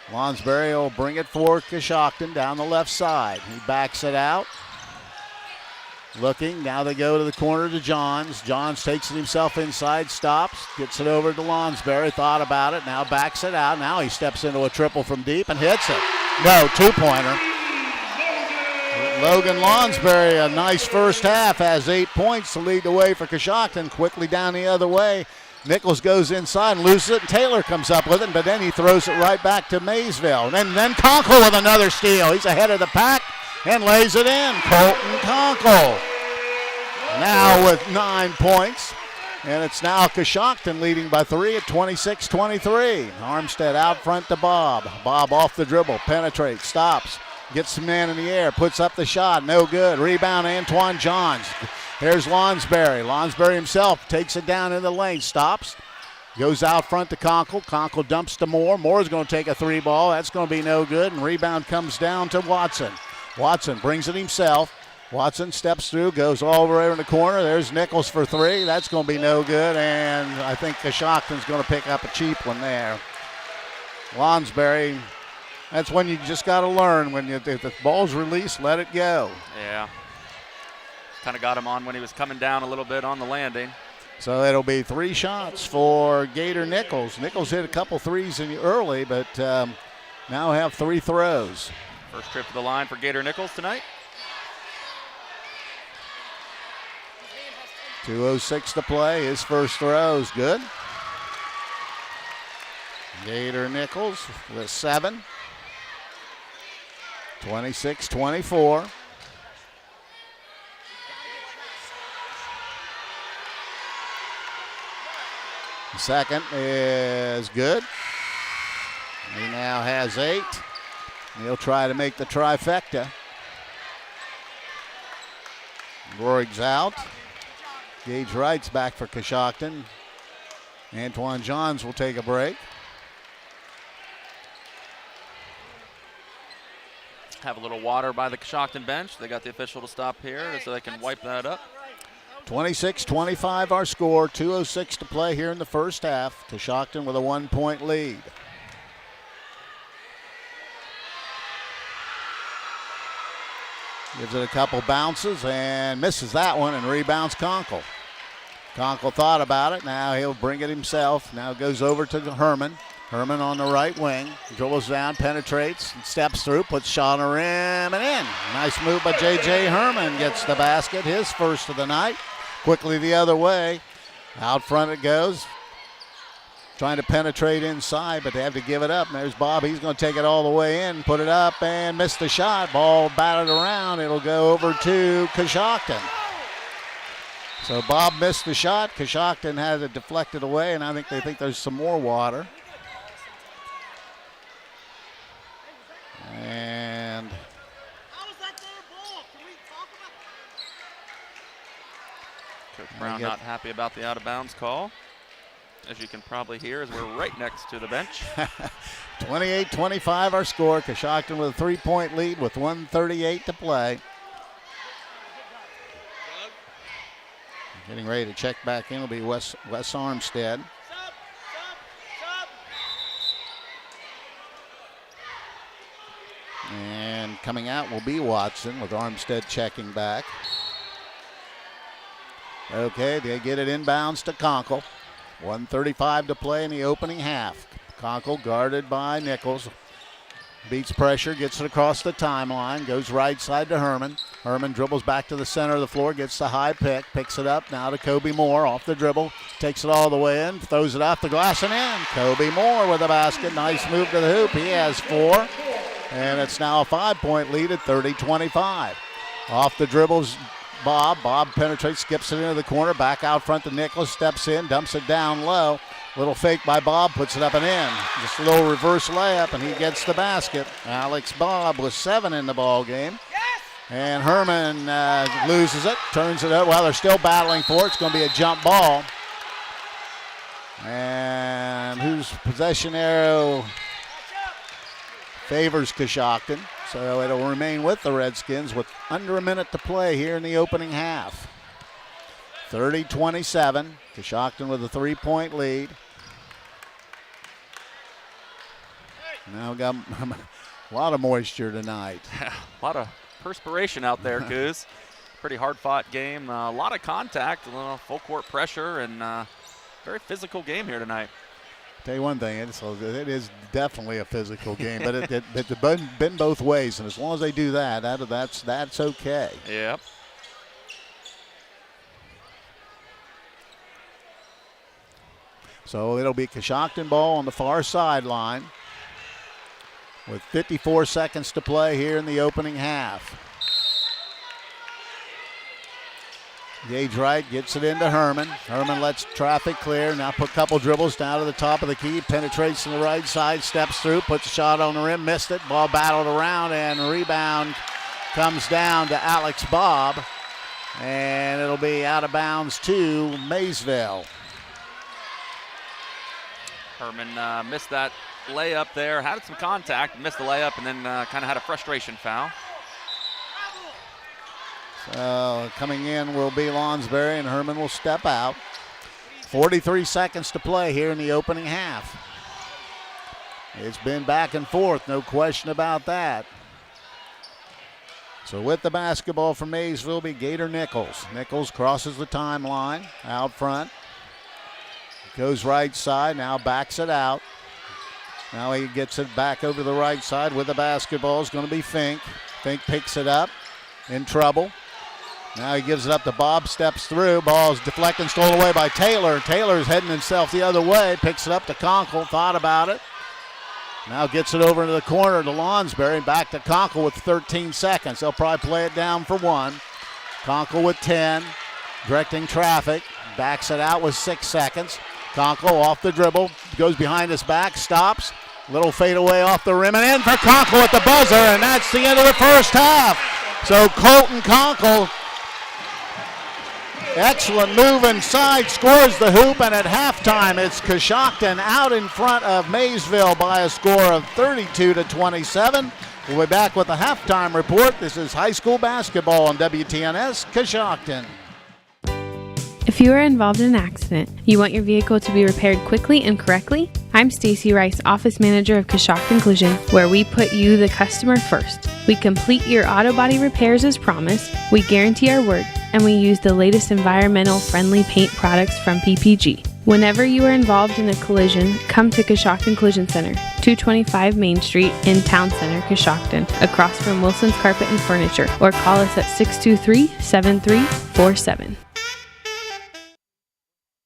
Lonsberry will bring it for Coshocton down the left side. He backs it out. Looking, now they go to the corner to Johns. Johns takes it himself inside, stops, gets it over to Lonsberry, thought about it, now backs it out. Now he steps into a triple from deep and hits it. No, two-pointer. Logan Lonsberry, a nice first half, has 8 points to lead the way for Coshocton. Quickly down the other way. Nichols goes inside and loses it, and Taylor comes up with it, but then he throws it right back to Maysville. And then Conkle with another steal. He's ahead of the pack and lays it in. Colton Conkle now with 9 points. And it's now Coshocton leading by 3 at 26-23. Armstead out front to Bob. Bob off the dribble, penetrates, stops, gets the man in the air, puts up the shot, no good. Rebound Antoine Johns. Here's Lonsberry. Lonsberry himself takes it down in the lane, stops, goes out front to Conkle. Conkle dumps to Moore. Moore's going to take a three ball. That's going to be no good, and rebound comes down to Watson. Watson brings it himself. Watson steps through, goes all the way in the corner. There's Nichols for three. That's going to be no good, and I think Coshocton's going to pick up a cheap one there. Lonsberry, that's when you just got to learn. If the ball's released, let it go. Yeah. Kind of got him on when he was coming down a little bit on the landing. So it'll be 3 shots for Gator Nichols. Nichols hit a couple threes early, but now have 3 throws. First trip to the line for Gator Nichols tonight. 2:06 to play. His first throw is good. Gator Nichols with 7. 26-24. The second is good. He now has 8. He'll try to make the trifecta. Roerig's out. Gage Wright's back for Coshocton. Antoine Johns will take a break. Have a little water by the Coshocton bench. They got the official to stop here so they can wipe that up. 26-25 our score. 2:06 to play here in the first half. Coshocton with a 1-point lead. Gives it a couple bounces and misses that one, and rebounds Conkle. Conkle thought about it. Now he'll bring it himself. Now goes over to Herman. Herman on the right wing. Dribbles down, penetrates, steps through, puts shot on the rim and in. Nice move by J.J. Herman. Gets the basket, his first of the night. Quickly the other way. Out front it goes. Trying to penetrate inside, but they have to give it up. And there's Bob. He's going to take it all the way in, put it up, and miss the shot. Ball batted around. It'll go over to Coshocton. So Bob missed the shot. Coshocton has it deflected away, and I think they think there's some more water. And Coach Brown not happy about the out-of-bounds call. As you can probably hear, as we're right next to the bench. 28-25 our score. Coshocton with a 3-point lead with 1:38 to play. Getting ready to check back in will be Wes Armstead. And coming out will be Watson with Armstead checking back. Okay, they get it inbounds to Conkle. 1:35 to play in the opening half. Conkle guarded by Nichols. Beats pressure, gets it across the timeline, goes right side to Herman. Herman dribbles back to the center of the floor, gets the high pick, picks it up now to Kobe Moore off the dribble, takes it all the way in, throws it off the glass and in. Kobe Moore with a basket, nice move to the hoop. He has 4, and it's now a 5-point lead at 30-25. Off the dribbles, Bob. Bob penetrates, skips it into the corner, back out front to Nicholas, steps in, dumps it down low. Little fake by Bob, puts it up and in. Just a little reverse layup, and he gets the basket. Alex Bob with 7 in the ball game. And Herman loses it, turns it up. Well, they're still battling for it. It's going to be a jump ball. And whose possession arrow favors Coshocton. So it'll remain with the Redskins with under a minute to play here in the opening half. 30-27. Coshocton with a 3-point lead. Now we got a lot of moisture tonight. A lot of perspiration out there, Goose. Pretty hard-fought game. A lot of contact, a little full court pressure, and very physical game here tonight. Tell you one thing, it is definitely a physical game, but it's been both ways, and as long as they do that's okay. Yep. So it'll be Coshocton ball on the far sideline with 54 seconds to play here in the opening half. Gage Wright gets it into Herman. Herman lets traffic clear. Now put a couple dribbles down to the top of the key. Penetrates to the right side, steps through, puts a shot on the rim, missed it. Ball battled around, and rebound comes down to Alex Bob. And it'll be out of bounds to Maysville. Herman missed that layup there, had some contact, missed the layup, and then kind of had a frustration foul. So coming in will be Lonsberry, and Herman will step out. 43 seconds to play here in the opening half. It's been back and forth, no question about that. So with the basketball from Maysville will be Gator Nichols. Nichols crosses the timeline out front. Goes right side, now backs it out. Now he gets it back over the right side with the basketball. It's going to be Fink. Fink picks it up, in trouble. Now he gives it up to Bob, steps through. Ball's deflected, stolen away by Taylor. Taylor's heading himself the other way, picks it up to Conkle, thought about it. Now gets it over into the corner to Lonsberry, back to Conkle with 13 seconds. They'll probably play it down for 1. Conkle with 10, directing traffic, backs it out with 6 seconds. Conkle off the dribble, goes behind his back, stops. Little fadeaway off the rim, and in for Conkle at the buzzer, and that's the end of the first half. So Colton Conkle Excellent move inside, scores the hoop, and at halftime it's Coshocton out in front of Maysville by a score of 32-27. We'll be back with a halftime report. This is high school basketball on WTNS Coshocton. If you are involved in an accident, you want your vehicle to be repaired quickly and correctly? I'm Stacy Rice, Office Manager of Coshocton Collision, where we put you, the customer, first. We complete your auto body repairs as promised, we guarantee our word, and we use the latest environmental friendly paint products from PPG. Whenever you are involved in a collision, come to Coshocton Collision Center, 225 Main Street in Town Center, Coshocton, across from Wilson's Carpet and Furniture, or call us at 623-7347.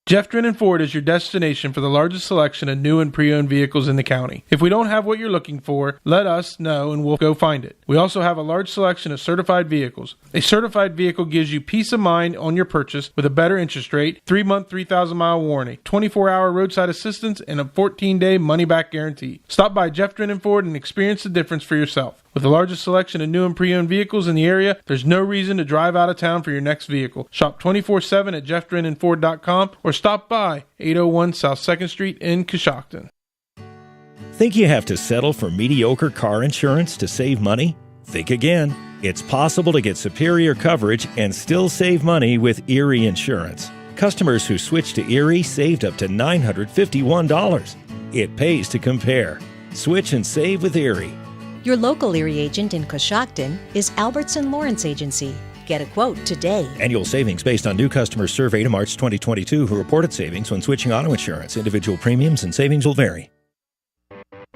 Jeff Drennan Ford is your destination for the largest selection of new and pre-owned vehicles in the county. If we don't have what you're looking for, let us know and we'll go find it. We also have a large selection of certified vehicles. A certified vehicle gives you peace of mind on your purchase with a better interest rate, 3-month, 3,000-mile warranty, 24-hour roadside assistance, and a 14-day money-back guarantee. Stop by Jeff Drennan Ford and experience the difference for yourself. With the largest selection of new and pre-owned vehicles in the area, there's no reason to drive out of town for your next vehicle. Shop 24/7 at jeffdrennanford.com or stop by 801 South 2nd Street in Coshocton. Think you have to settle for mediocre car insurance to save money? Think again. It's possible to get superior coverage and still save money with Erie Insurance. Customers who switched to Erie saved up to $951. It pays to compare. Switch and save with Erie. Your local Erie agent in Coshocton is Albertson Lawrence Agency. Get a quote today. Annual savings based on new customers surveyed in March 2022 who reported savings when switching auto insurance. Individual premiums and savings will vary.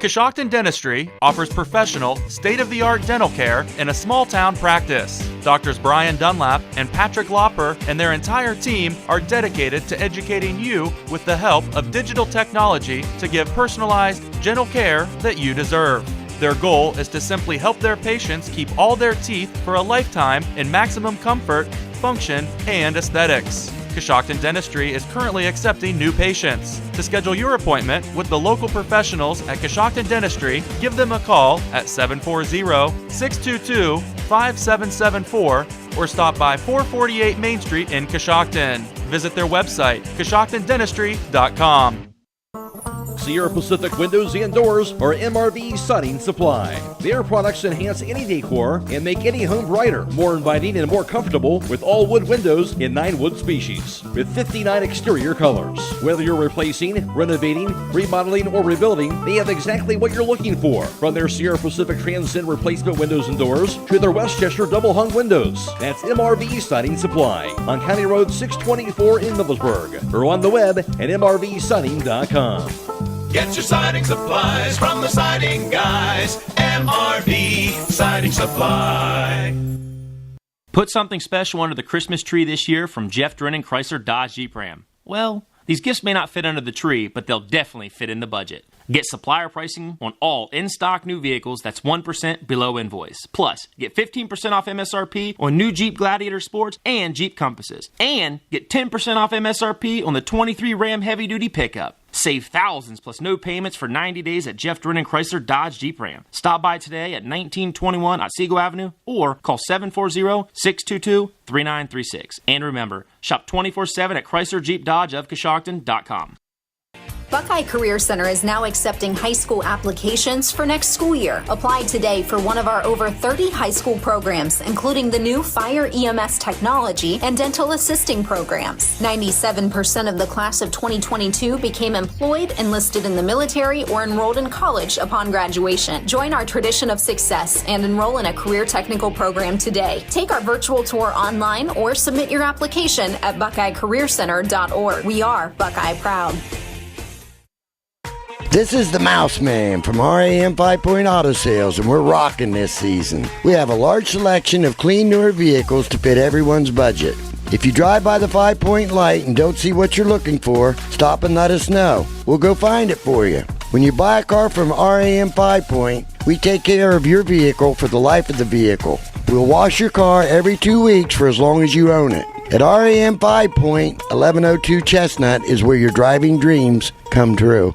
Coshocton Dentistry offers professional, state-of-the-art dental care in a small-town practice. Doctors Brian Dunlap and Patrick Lopper and their entire team are dedicated to educating you with the help of digital technology to give personalized, gentle care that you deserve. Their goal is to simply help their patients keep all their teeth for a lifetime in maximum comfort, function, and aesthetics. Coshocton Dentistry is currently accepting new patients. To schedule your appointment with the local professionals at Coshocton Dentistry, give them a call at 740-622-5774 or stop by 448 Main Street in Coshocton. Visit their website, CoshoctonDentistry.com. Sierra Pacific Windows and Doors are MRV Siding Supply. Their products enhance any decor and make any home brighter, more inviting, and more comfortable with all wood windows in 9 wood species with 59 exterior colors. Whether you're replacing, renovating, remodeling, or rebuilding, they have exactly what you're looking for. From their Sierra Pacific Transcend replacement windows and doors to their Westchester double hung windows. That's MRV Siding Supply on County Road 624 in Middlesburg or on the web at mrvsiding.com. Get your siding supplies from the siding guys. MRV Siding Supply. Put something special under the Christmas tree this year from Jeff Drennan Chrysler Dodge Jeep Ram. Well, these gifts may not fit under the tree, but they'll definitely fit in the budget. Get supplier pricing on all in-stock new vehicles that's 1% below invoice. Plus, get 15% off MSRP on new Jeep Gladiator Sports and Jeep Compasses. And get 10% off MSRP on the 23 Ram Heavy Duty Pickup. Save thousands plus no payments for 90 days at Jeff Drennan Chrysler Dodge Jeep Ram. Stop by today at 1921 Otsego Avenue or call 740-622-3936. And remember, shop 24/7 at Chrysler Jeep Dodge of Coshocton.com. Buckeye Career Center is now accepting high school applications for next school year. Apply today for one of our over 30 high school programs, including the new Fire EMS Technology and Dental Assisting programs. 97% of the class of 2022 became employed, enlisted in the military, or enrolled in college upon graduation. Join our tradition of success and enroll in a career technical program today. Take our virtual tour online or submit your application at buckeyecareercenter.org. We are Buckeye Proud. This is the Mouse Man from RAM 5-Point Auto Sales, and we're rocking this season. We have a large selection of clean, newer vehicles to fit everyone's budget. If you drive by the 5-Point light and don't see what you're looking for, stop and let us know. We'll go find it for you. When you buy a car from RAM 5-Point, we take care of your vehicle for the life of the vehicle. We'll wash your car every 2 weeks for as long as you own it. At RAM 5-Point, 1102 Chestnut is where your driving dreams come true.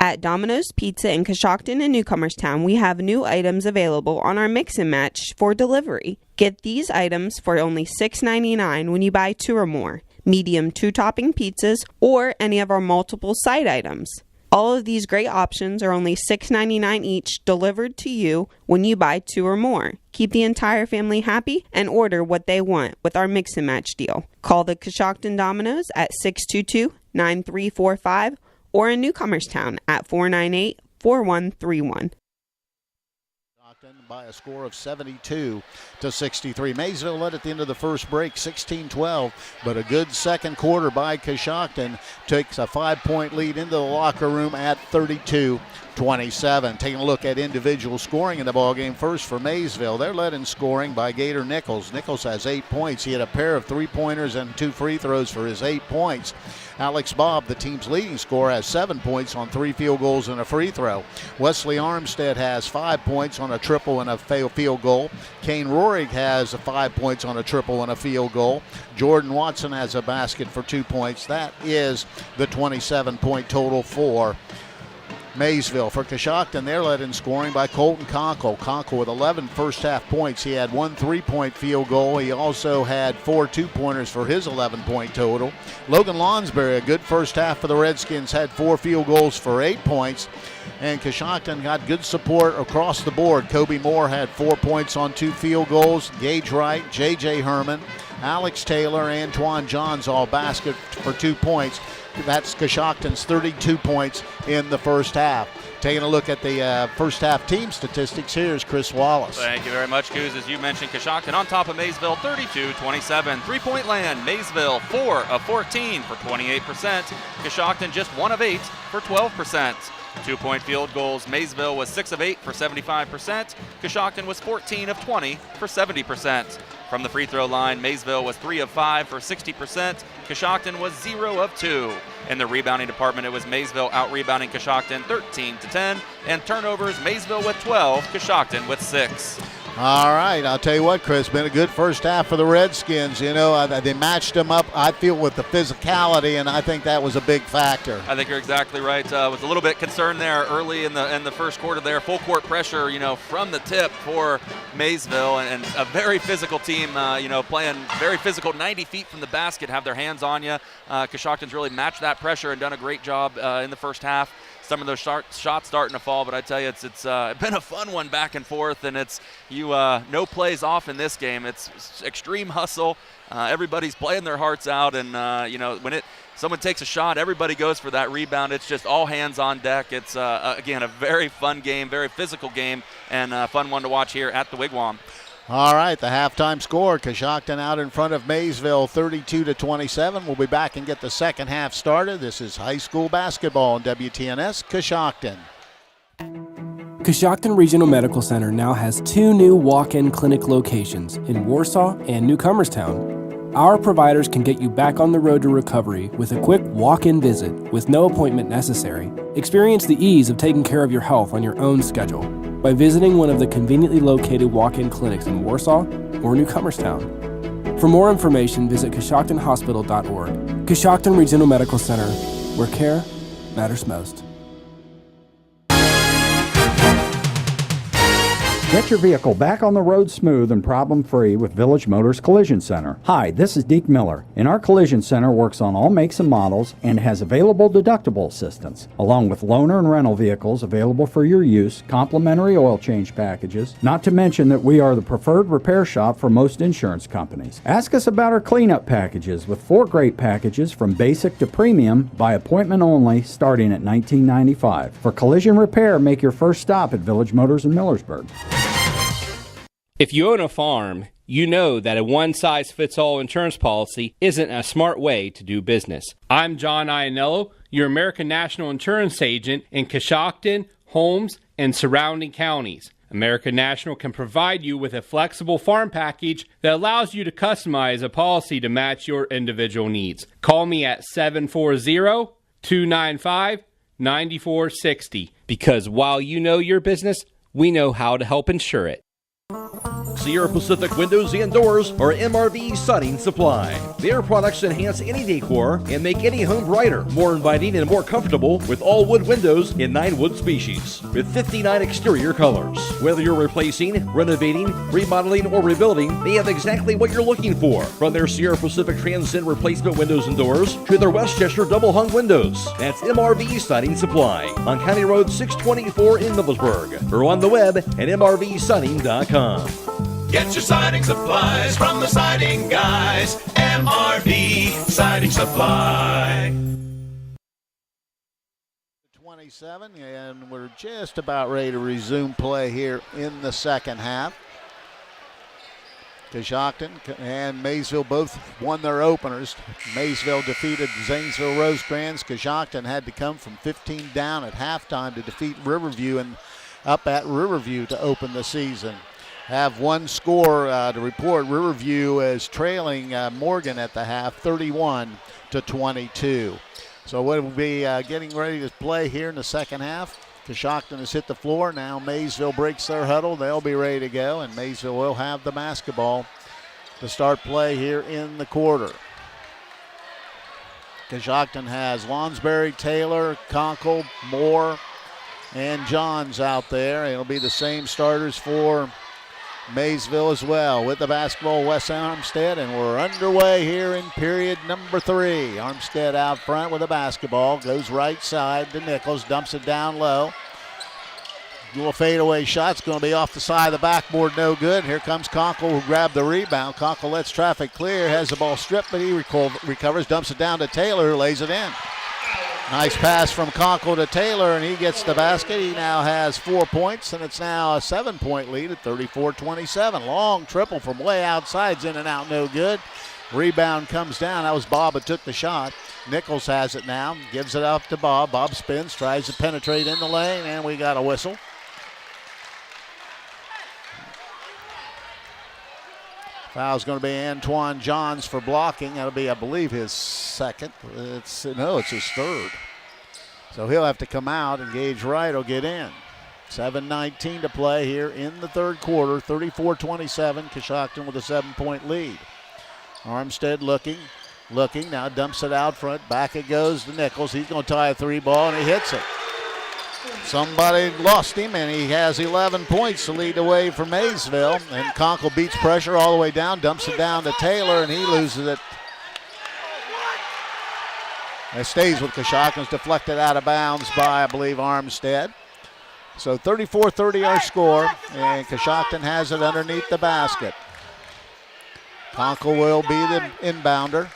At Domino's Pizza in Coshocton and Newcomerstown, we have new items available on our mix and match for delivery. Get these items for only $6.99 when you buy 2 or more, medium 2-topping pizzas, or any of our multiple side items. All of these great options are only $6.99 each, delivered to you when you buy 2 or more. Keep the entire family happy and order what they want with our mix and match deal. Call the Coshocton Domino's at 622-9345 or in Newcomerstown at 498-4131. By a score of 72-63. Maysville led at the end of the first break 16-12, but a good second quarter by Coshocton takes a 5-point lead into the locker room at 32-27. Taking a look at individual scoring in the ballgame. First for Maysville, they're led in scoring by Gator Nichols. Nichols has 8 points. He had a pair of 3-pointers and 2 free throws for his 8 points. Alex Bobb, the team's leading scorer, has 7 points on 3 field goals and a free throw. Wesley Armstead has 5 points on a triple and a field goal. Kane Rohrig has 5 points on a triple and a field goal. Jordan Watson has a basket for 2 points. That is the 27-point total for Maysville. For Coshocton, they're led in scoring by Colton Conkle. Conkle with 11 first-half points. He had 1 3-point field goal. He also had 4 2-pointers for his 11-point total. Logan Lonsberry, a good first half for the Redskins, had 4 field goals for 8 points. And Coshocton got good support across the board. Kobe Moore had 4 points on 2 field goals. Gage Wright, J.J. Herman, Alex Taylor, Antoine Johns all basket for 2 points. That's Coshocton's 32 points in the first half. Taking a look at the first half team statistics, here's Chris Wallace. Thank you very much, Coos. As you mentioned, Coshocton on top of Maysville, 32-27. 3-point land, Maysville 4 of 14 for 28%. Coshocton just 1 of 8 for 12%. 2-point field goals, Maysville was 6 of 8 for 75%. Coshocton was 14 of 20 for 70%. From the free throw line, Maysville was 3 of 5 for 60%. Coshocton was 0 of 2. In the rebounding department, it was Maysville out-rebounding Coshocton 13-10. And turnovers, Maysville with 12, Coshocton with 6. All right, I'll tell you what, Chris, been a good first half for the Redskins. You know, they matched them up, I feel, with the physicality, and I think that was a big factor. I think you're exactly right. Was a little bit concerned there early in the first quarter there. Full court pressure, you know, from the tip for Maysville, and a very physical team, you know, playing very physical, 90 feet from the basket, have their hands on you. Coshocton's really matched that pressure and done a great job in the first half. Some of those shots starting to fall, but I tell you, it's been a fun one back and forth, and it's no plays off in this game. It's extreme hustle. Everybody's playing their hearts out, and you know, when someone takes a shot, everybody goes for that rebound. It's just all hands on deck. It's again a very fun game, very physical game, and a fun one to watch here at the Wigwam. All right, the halftime score, Coshocton out in front of Maysville 32-27. We'll be back and get the second half started. This is high school basketball on WTNS Coshocton. Coshocton Regional Medical Center now has 2 new walk-in clinic locations in Warsaw and Newcomerstown. Our providers can get you back on the road to recovery with a quick walk-in visit with no appointment necessary. Experience the ease of taking care of your health on your own schedule by visiting one of the conveniently located walk-in clinics in Warsaw or Newcomerstown. For more information, visit CoshoctonHospital.org. Coshocton Regional Medical Center, where care matters most. Get your vehicle back on the road smooth and problem-free with Village Motors Collision Center. Hi, this is Deke Miller, and our Collision Center works on all makes and models and has available deductible assistance, along with loaner and rental vehicles available for your use, complimentary oil change packages, not to mention that we are the preferred repair shop for most insurance companies. Ask us about our cleanup packages with 4 great packages from basic to premium by appointment only starting at $19.95. For collision repair, make your first stop at Village Motors in Millersburg. If you own a farm, you know that a one-size-fits-all insurance policy isn't a smart way to do business. I'm John Iannello, your American National Insurance agent in Coshocton, Holmes, and surrounding counties. American National can provide you with a flexible farm package that allows you to customize a policy to match your individual needs. Call me at 740-295-9460 because while you know your business, we know how to help insure it. Sierra Pacific Windows and Doors, or MRV Siding Supply. Their products enhance any decor and make any home brighter, more inviting and more comfortable with all wood windows in 9 wood species, with 59 exterior colors. Whether you're replacing, renovating, remodeling, or rebuilding, they have exactly what you're looking for. From their Sierra Pacific Transcend replacement windows and doors to their Westchester double hung windows. That's MRV Siding Supply on County Road 624 in Middlesburg, or on the web at mrvsiding.com. Get your siding supplies from the siding guys. MRV Siding Supply. 27, and we're just about ready to resume play here in the second half. Coshocton and Maysville both won their openers. Maysville defeated Zanesville Rosecrans. Coshocton had to come from 15 down at halftime to defeat Riverview and up at Riverview to open the season. Have one score to report. Riverview is trailing Morgan at the half, 31-22. So we'll be getting ready to play here in the second half. Coshocton has hit the floor. Now Maysville breaks their huddle. They'll be ready to go, and Maysville will have the basketball to start play here in the quarter. Coshocton has Lonsberry, Taylor, Conkle, Moore, and Johns out there. It'll be the same starters for Maysville as well. With the basketball, Wes Armstead, and we're underway here in period number 3. Armstead out front with the basketball, goes right side to Nichols, dumps it down low. Little fadeaway shot's going to be off the side of the backboard, no good. Here comes Conkle, who grabbed the rebound. Conkle lets traffic clear, has the ball stripped, but he recovers, dumps it down to Taylor, who lays it in. Nice pass from Conkle to Taylor, and he gets the basket. He now has 4 points, and it's now a 7-point lead at 34-27. Long triple from way outside, in and out, no good. Rebound comes down. That was Bob who took the shot. Nichols has it now, gives it up to Bob. Bob spins, tries to penetrate in the lane, and we got a whistle. Foul's going to be Antoine Johns for blocking. That'll be, I believe, his second. It's his third. So he'll have to come out, and Gage Wright will get in. 7:19 to play here in the third quarter. 34-27. Coshocton with a 7-point lead. Armstead looking. Now dumps it out front. Back it goes to Nichols. He's going to tie a 3-ball, and he hits it. Somebody lost him, and he has 11 points to lead the way for Maysville. And Conkle beats pressure all the way down, dumps it down to Taylor, and he loses it. It stays with Coshocton. It's deflected out of bounds by, I believe, Armstead. So 34-30 our score, and Coshocton has it underneath the basket. Conkle will be the inbounder.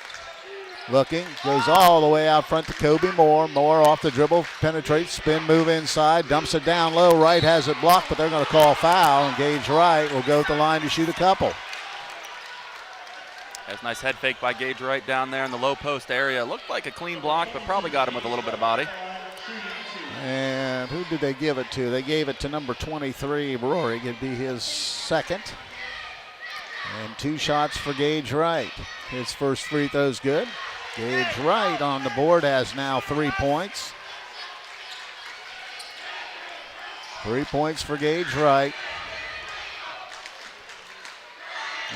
Looking, goes all the way out front to Kobe Moore. Moore off the dribble, penetrates, spin move inside, dumps it down low. Wright has it blocked, but they're going to call foul, and Gage Wright will go to the line to shoot a couple. That's a nice head fake by Gage Wright down there in the low post area. Looked like a clean block, but probably got him with a little bit of body. And who did they give it to? They gave it to number 23, Rory. It'd be his second. And 2 shots for Gage Wright. His first free throw's good. Gage Wright on the board has now 3 points. 3 points for Gage Wright.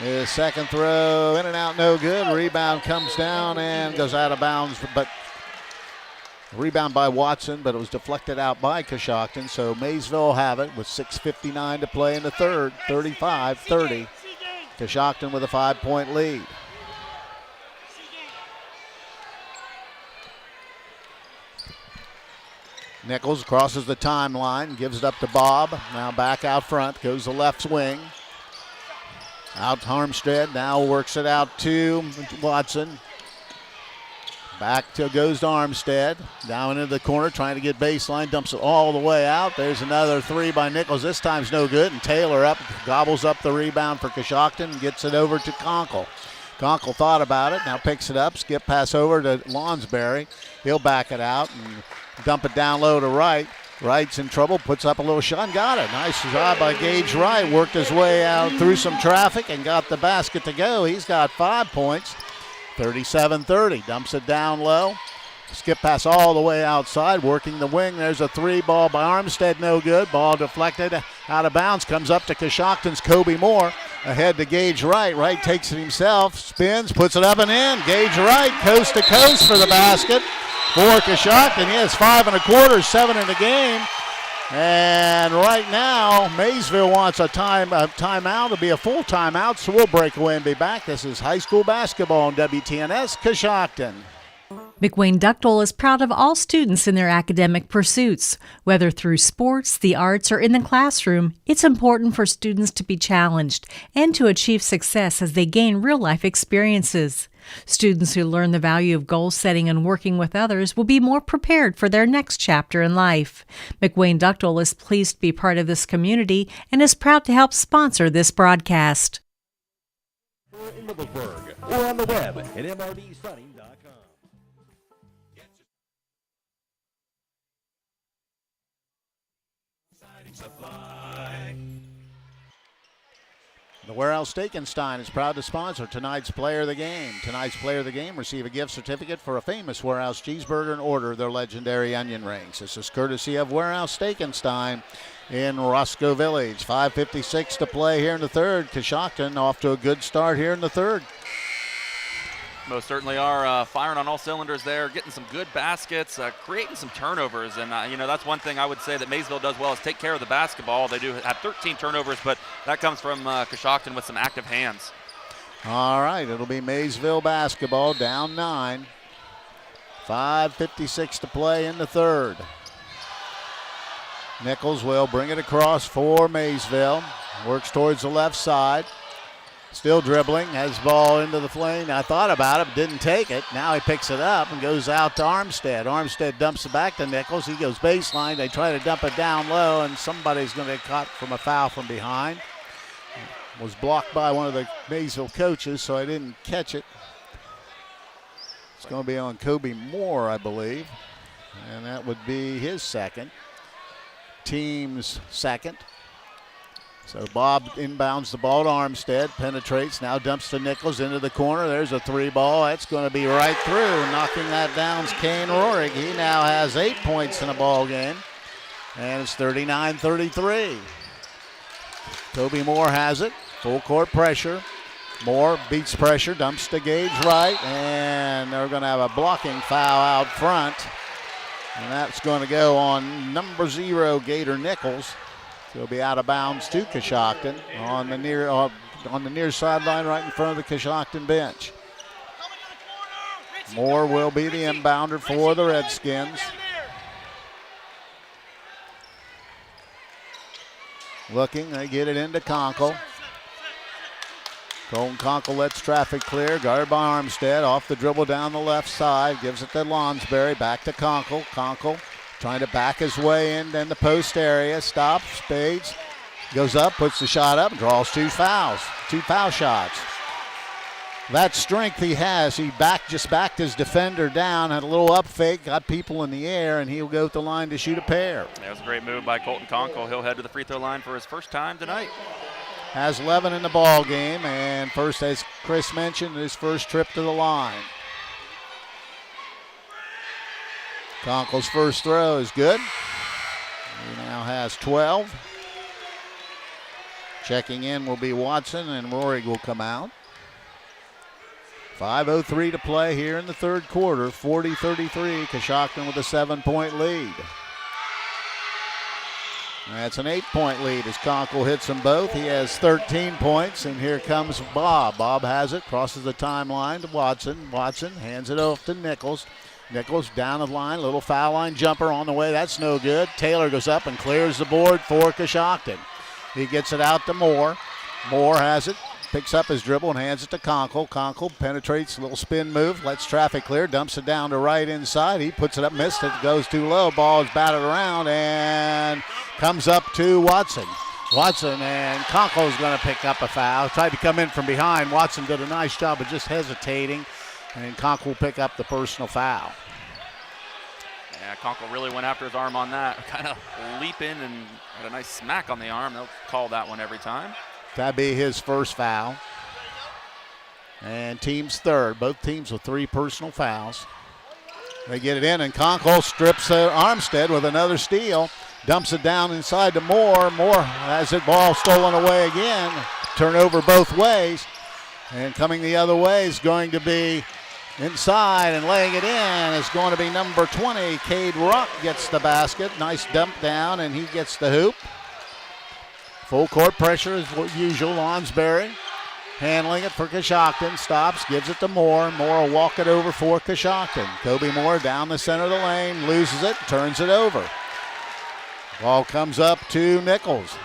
His second throw, in and out, no good. Rebound comes down and goes out of bounds, but rebound by Watson, but it was deflected out by Coshocton. So Maysville will have it with 6:59 to play in the third, 35-30. Coshocton with a 5-point lead. Nichols crosses the timeline, gives it up to Bob. Now back out front, goes the left wing. Out to Armstead, now works it out to Watson. Back to goes to Armstead. Down into the corner, trying to get baseline, dumps it all the way out. There's another 3 by Nichols. This time's no good, and Taylor up, gobbles up the rebound for Coshocton and gets it over to Conkle. Conkle thought about it, now picks it up, skip pass over to Lonsberry. He'll back it out and dump it down low to Wright. Wright's in trouble, puts up a little shot and got it. Nice job by Gage Wright. Worked his way out through some traffic and got the basket to go. He's got 5 points. 37-30. Dumps it down low. Skip pass all the way outside, working the wing. There's a 3 ball by Armstead, no good. Ball deflected out of bounds. Comes up to Coshocton's Kobe Moore. Ahead to Gage Wright. Wright takes it himself, spins, puts it up and in. Gage Wright coast to coast for the basket for Coshocton. He has 5 1/4, 7 in the game. And right now, Maysville wants a timeout. It'll be a full timeout, so we'll break away and be back. This is high school basketball on WTNS Coshocton. McWayne Ductile is proud of all students in their academic pursuits. Whether through sports, the arts, or in the classroom, it's important for students to be challenged and to achieve success as they gain real-life experiences. Students who learn the value of goal setting and working with others will be more prepared for their next chapter in life. McWayne Ductile is pleased to be part of this community and is proud to help sponsor this broadcast. In Middleburg or on the web at mrdsunning.com. The Warehouse Steakenstein is proud to sponsor tonight's Player of the Game. Tonight's Player of the Game receive a gift certificate for a famous Warehouse cheeseburger and order their legendary onion rings. This is courtesy of Warehouse Steakenstein in Roscoe Village. 5:56 to play here in the third. Coshocton off to a good start here in the third. Most certainly are firing on all cylinders there, getting some good baskets, creating some turnovers. And, that's one thing I would say that Maysville does well is take care of the basketball. They do have 13 turnovers, but that comes from Coshocton with some active hands. All right, it'll be Maysville basketball, down 9. 5:56 to play in the third. Nichols will bring it across for Maysville. Works towards the left side. Still dribbling, has the ball into the flame. I thought about it, but didn't take it. Now he picks it up and goes out to Armstead. Armstead dumps it back to Nichols. He goes baseline. They try to dump it down low, and somebody's going to get caught from a foul from behind. Was blocked by one of the Maysville coaches, so I didn't catch it. It's going to be on Kobe Moore, I believe, and that would be his second. Team's second. So Bob inbounds the ball to Armstead, penetrates, now dumps to Nichols into the corner. There's a 3 ball. That's going to be right through. Knocking that down is Kane Rohrig. He now has 8 points in a ball game, and it's 39-33. Kobe Moore has it. Full court pressure. Moore beats pressure, dumps to Gage Wright, and they're going to have a blocking foul out front. And that's going to go on number 0, Gator Nichols. He'll be out of bounds to Coshocton on the near sideline right in front of the Coshocton bench. Moore will be the inbounder for the Redskins. Looking, they get it into Conkle. Colton Conkle lets traffic clear, guarded by Armstead. Off the dribble down the left side, gives it to Lonsberry, back to Conkle. Conkle trying to back his way in the post area. Stops, spades, goes up, puts the shot up, draws 2 fouls. 2 foul shots. That strength he has. He just backed his defender down, had a little up fake, got people in the air, and he'll go at the line to shoot a pair. That was a great move by Colton Conkle. He'll head to the free throw line for his first time tonight. Has 11 in the ball game, and first, as Chris mentioned, his first trip to the line. Conkle's first throw is good. He now has 12. Checking in will be Watson, and Rohrig will come out. 5:03 to play here in the third quarter. 40-33, Coshocton with a 7-point lead. That's an 8-point lead as Conkle hits them both. He has 13 points, and here comes Bob. Bob has it, crosses the timeline to Watson. Watson hands it off to Nichols. Nichols down the line, little foul line jumper on the way. That's no good. Taylor goes up and clears the board for Coshocton. He gets it out to Moore. Moore has it, picks up his dribble and hands it to Conkle. Conkle penetrates, a little spin move, lets traffic clear, dumps it down to right inside. He puts it up, missed it, goes too low. Ball is batted around and comes up to Watson. Watson, and Conkle is going to pick up a foul. Tried to come in from behind. Watson did a nice job of just hesitating. And Conkle will pick up the personal foul. Yeah, Conkle really went after his arm on that. Kind of leaping and had a nice smack on the arm. They'll call that one every time. That'd be his first foul. And team's third. Both teams with 3 personal fouls. They get it in, and Conkle strips Armstead with another steal. Dumps it down inside to Moore. Moore has it, ball stolen away again. turnover both ways. And coming the other way is going to be inside and laying it in is going to be number 20. Cade Rock gets the basket. Nice dump down, and he gets the hoop. Full court pressure as usual. Lonsberry handling it for Coshocton. Stops, gives it to Moore. Moore will walk it over for Coshocton. Kobe Moore down the center of the lane, loses it, turns it over. Ball comes up to Nichols.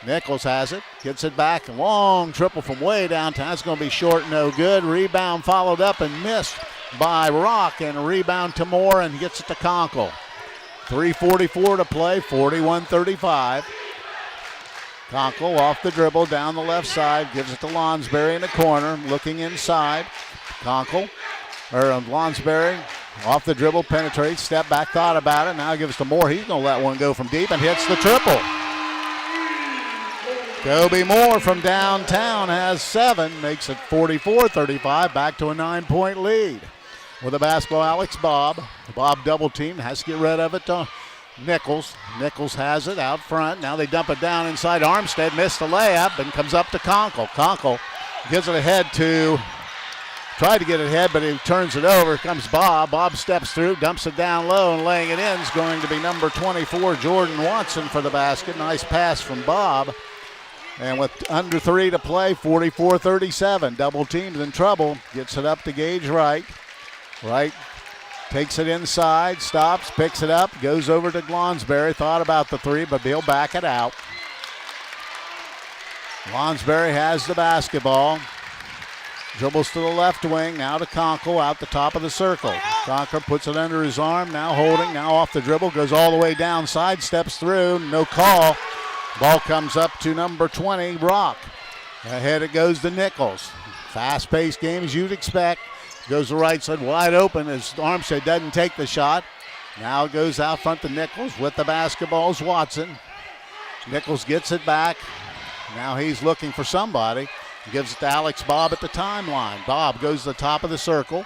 Nichols has it, gets it back. Long triple from way downtown. It's going to be short, no good. Rebound followed up and missed by Rock, and a rebound to Moore, and gets it to Conkle. 3:44 to play, 41-35. Conkle off the dribble down the left side, gives it to Lonsberry in the corner, looking inside. Lonsberry off the dribble, penetrates, step back, thought about it, now gives to Moore. He's going to let one go from deep and hits the triple. Kobe Moore from downtown has 7, makes it 44-35, back to a 9-point lead. With the basketball, Alex Bob. Bob double teamed, has to get rid of it to Nichols. Nichols has it out front. Now they dump it down inside. Armstead missed the layup and comes up to Conkle. Conkle gives it ahead tried to get it ahead, but he turns it over. Here comes Bob. Bob steps through, dumps it down low, and laying it in is going to be number 24, Jordan Watson, for the basket. Nice pass from Bob. And with under 3 to play, 44-37. Double teamed in trouble. Gets it up to Gage Wright. Wright takes it inside, stops, picks it up, goes over to Lonsberry. Thought about the 3, but he'll back it out. Lonsberry has the basketball. Dribbles to the left wing, now to Conkle, out the top of the circle. Conkle puts it under his arm, now holding, now off the dribble, goes all the way down, side steps through, no call. Ball comes up to number 20, Rock. Ahead it goes to Nichols. Fast-paced game as you'd expect. Goes the right side wide open as Armstead doesn't take the shot. Now it goes out front to Nichols with the basketball is Watson. Nichols gets it back. Now he's looking for somebody. Gives it to Alex Bob at the timeline. Bob goes to the top of the circle.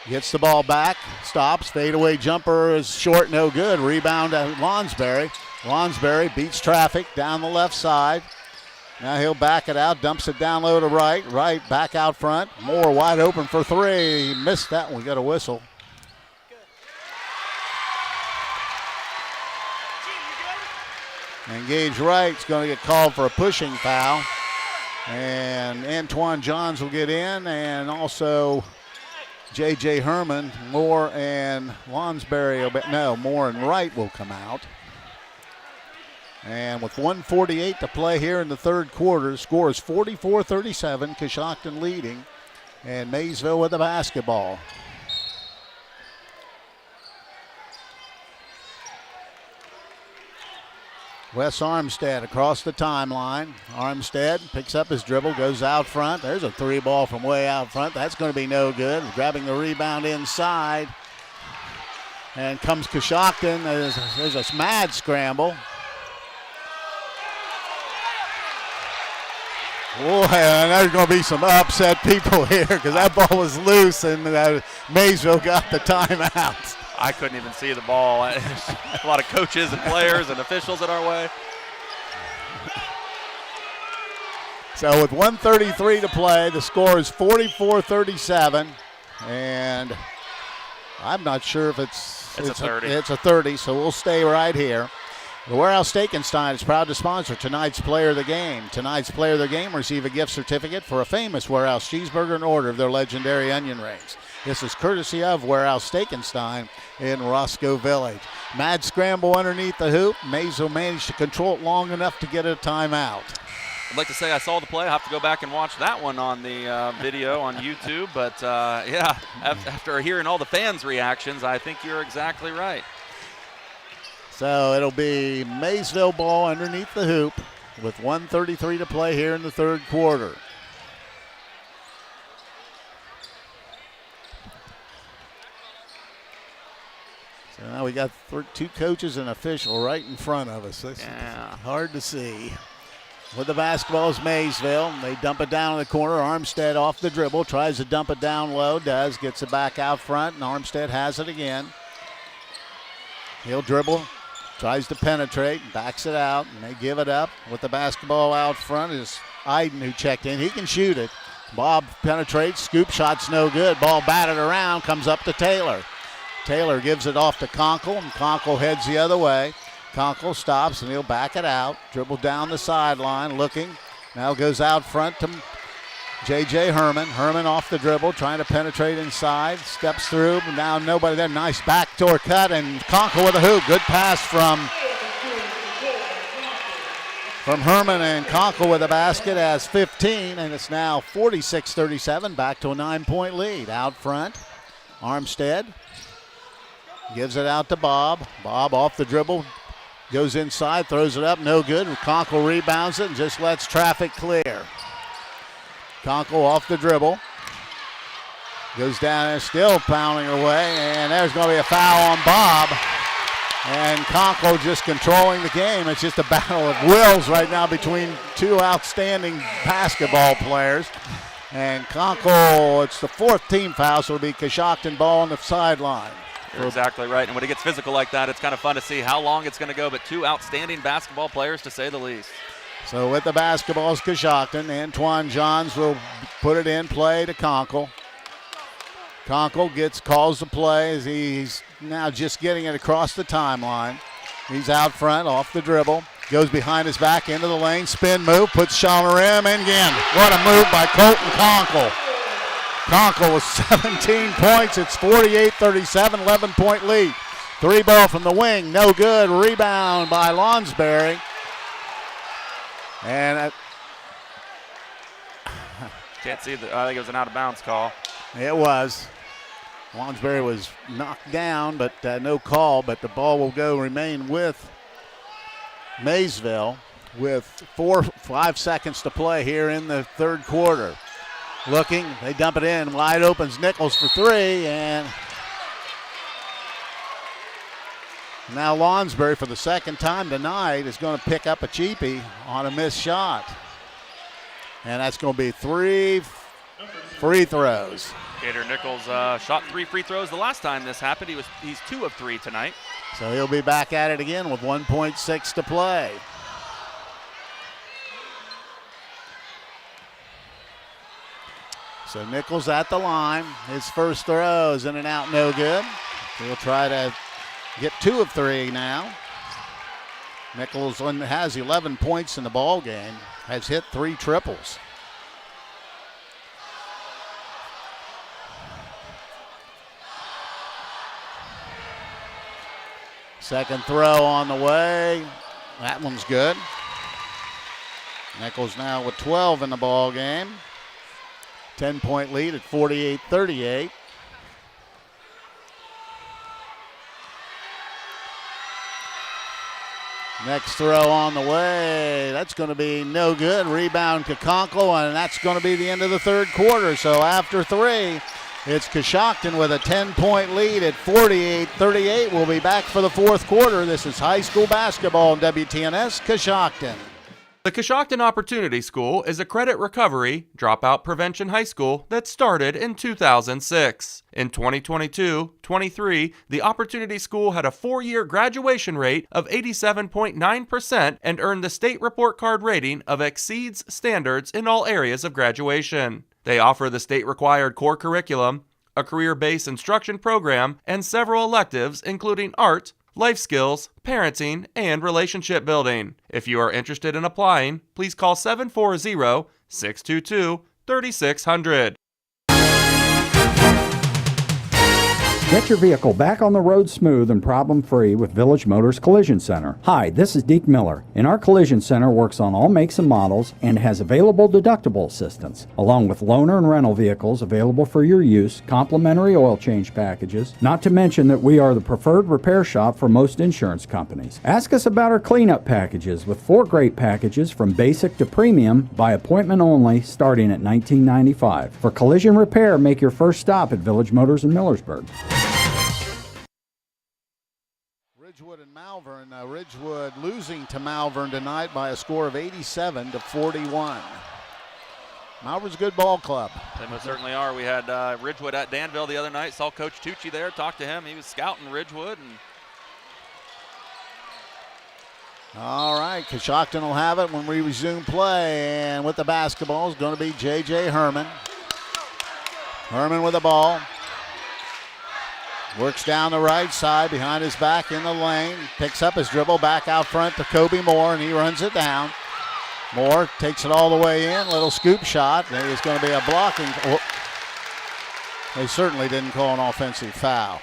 Gets the ball back. Stops. Fadeaway jumper is short, no good. Rebound to Lonsberry. Lonsberry beats traffic down the left side. Now he'll back it out, dumps it down low to Wright. Wright back out front. Moore wide open for 3. He missed that one. We got a whistle. And Gage Wright's going to get called for a pushing foul. And Antoine Johns will get in, and also J.J. Herman. Moore and Moore and Wright will come out. And with 1:48 to play here in the third quarter, the score is 44-37, Coshocton leading, and Maysville with the basketball. Wes Armstead across the timeline. Armstead picks up his dribble, goes out front. There's a 3 ball from way out front. That's going to be no good. Grabbing the rebound inside. And comes Coshocton. There's a mad scramble. Boy, and there's going to be some upset people here because that ball was loose and Maysville got the timeout. I couldn't even see the ball. A lot of coaches and players and officials in our way. So with 1:33 to play, the score is 44-37. And I'm not sure if it's a 30. It's a 30, so we'll stay right here. The Warehouse Steak-N-Stein is proud to sponsor tonight's Player of the Game. Tonight's Player of the Game will receive a gift certificate for a famous Warehouse cheeseburger in order of their legendary onion rings. This is courtesy of Warehouse Steak-N-Stein in Roscoe Village. Mad scramble underneath the hoop. Maysville managed to control it long enough to get a timeout. I'd like to say I saw the play. I'll have to go back and watch that one on the video on YouTube. But, yeah, after hearing all the fans' reactions, I think you're exactly right. So it'll be Maysville ball underneath the hoop with 1:33 to play here in the third quarter. So now we got 2 coaches and official right in front of us. That's hard to see. With the basketball is Maysville. They dump it down in the corner. Armstead off the dribble, tries to dump it down low, gets it back out front, and Armstead has it again. He'll dribble, tries to penetrate, backs it out, and they give it up. With the basketball out front is Iden, who checked in. He can shoot it. Bob penetrates, scoop shot's no good. Ball batted around, comes up to Taylor. Taylor gives it off to Conkle, and Conkle heads the other way. Conkle stops, and he'll back it out. Dribble down the sideline, looking. Now goes out front to J.J. Herman. Herman off the dribble, trying to penetrate inside. Steps through, but now nobody there. Nice backdoor cut, and Conkle with a hoop. Good pass from Herman, and Conkle with a basket has 15, and it's now 46-37, back to a 9-point lead. Out front, Armstead gives it out to Bob. Bob off the dribble, goes inside, throws it up, no good. Conkle rebounds it and just lets traffic clear. Conkle off the dribble, goes down and still pounding away, and there's going to be a foul on Bob. And Conkle just controlling the game. It's just a battle of wills right now between two outstanding basketball players. And Conkle, it's the fourth team foul, so it'll be Coshocton ball on the sideline. You're exactly right. And when it gets physical like that, it's kind of fun to see how long it's going to go. But two outstanding basketball players, to say the least. So with the basketball is Coshocton. Antoine Johns will put it in play to Conkle. Conkle calls the play as he's now just getting it across the timeline. He's out front, off the dribble. Goes behind his back into the lane. Spin move, puts shot on the rim, and again, what a move by Colton Conkle. Conkle with 17 points. It's 48-37, 11-point lead. Three ball from the wing, no good. Rebound by Lonsberry. And can't see, I think it was an out-of-bounds call. It was. Lonsberry was knocked down, but no call. But the ball will remain with Maysville with 5 seconds to play here in the third quarter. Looking, they dump it in. Wide opens Nichols for three, and now Lonsberry, for the second time tonight, is going to pick up a cheapie on a missed shot. And that's going to be 3 free throws. Gator Nichols shot 3 free throws the last time this happened. He's 2 of 3 tonight. So he'll be back at it again with 1.6 to play. So Nichols at the line. His first throw is in and out, no good. He'll try to get 2 of 3 now. Nichols has 11 points in the ball game, has hit 3 triples. Second throw on the way. That one's good. Nichols now with 12 in the ball game. 10-point lead at 48-38. Next throw on the way. That's going to be no good. Rebound to Conkle, and that's going to be the end of the third quarter. So after 3, it's Coshocton with a 10-point lead at 48-38. We'll be back for the fourth quarter. This is high school basketball on WTNS Coshocton. The Coshocton Opportunity School is a credit recovery, dropout prevention high school that started in 2006. In 2022-23, the Opportunity School had a 4-year graduation rate of 87.9% and earned the state report card rating of exceeds standards in all areas of graduation. They offer the state-required core curriculum, a career-based instruction program, and several electives including art, life skills, parenting, and relationship building. If you are interested in applying, please call 740-622-3600. Get your vehicle back on the road smooth and problem-free with Village Motors Collision Center. Hi, this is Deke Miller, and our Collision Center works on all makes and models and has available deductible assistance, along with loaner and rental vehicles available for your use, complimentary oil change packages, not to mention that we are the preferred repair shop for most insurance companies. Ask us about our cleanup packages with 4 great packages from basic to premium by appointment only starting at $19.95. For collision repair, make your first stop at Village Motors in Millersburg. Ridgewood and Malvern. Ridgewood losing to Malvern tonight by a score of 87-41. Malvern's a good ball club. They most certainly are. We had Ridgewood at Danville the other night. Saw Coach Tucci there, talked to him. He was scouting Ridgewood. And All right, Coshocton will have it when we resume play, and with the basketball is going to be J.J. Herman. Herman with the ball. Works down the right side behind his back in the lane. Picks up his dribble back out front to Kobe Moore, and he runs it down. Moore takes it all the way in. Little scoop shot. There's going to be a blocking. Oh, they certainly didn't call an offensive foul.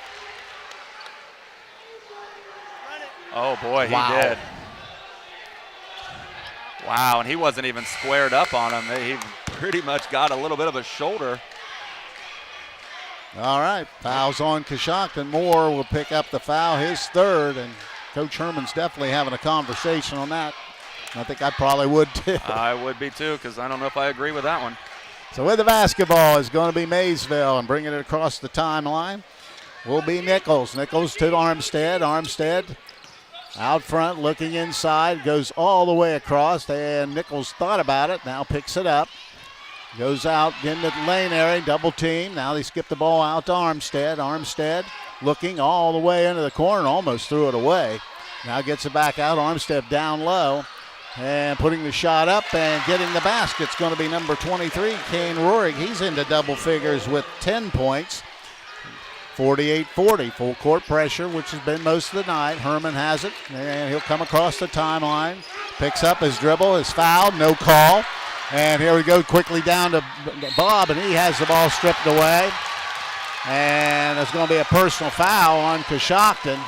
Oh, boy, Wow. he did. Wow, and he wasn't even squared up on him. He pretty much got a little bit of a shoulder. All right, fouls on Coshocton. Moore will pick up the foul, his third, and Coach Herman's definitely having a conversation on that. I think I probably would too. I would be too, because I don't know if I agree with that one. So with the basketball is going to be Maysville, and bringing it across the timeline will be Nichols. Nichols to Armstead. Armstead out front, looking inside, goes all the way across, and Nichols thought about it, now picks it up. Goes out in the lane area, double team. Now they skip the ball out to Armstead. Armstead looking all the way into the corner, almost threw it away. Now gets it back out. Armstead down low and putting the shot up and getting the basket. It's going to be number 23, Kane Rohrig. He's into double figures with 10 points. 48-40, full court pressure, which has been most of the night. Herman has it, and he'll come across the timeline. Picks up his dribble, is fouled, no call. And here we go quickly down to Bob, and he has the ball stripped away. And there's going to be a personal foul on Coshocton.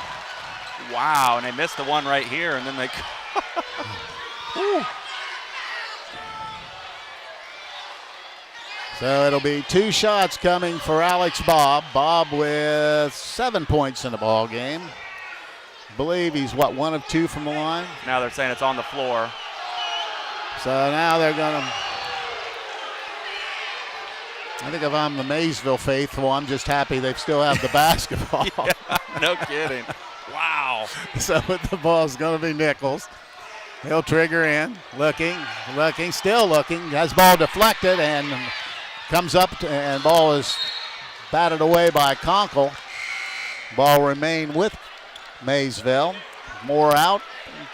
Wow, and they missed the one right here, and then they... So it'll be 2 shots coming for Alex Bob. Bob with 7 points in the ball game. I believe he's, 1 of 2 from the line? Now they're saying it's on the floor. So now they're going to, I think if I'm the Maysville faithful, I'm just happy they still have the basketball. Yeah, no kidding. Wow. So the ball's going to be Nichols. He'll trigger in, looking, still looking. Has ball deflected and comes up, and ball is batted away by Conkle. Ball remain with Maysville. Moore out.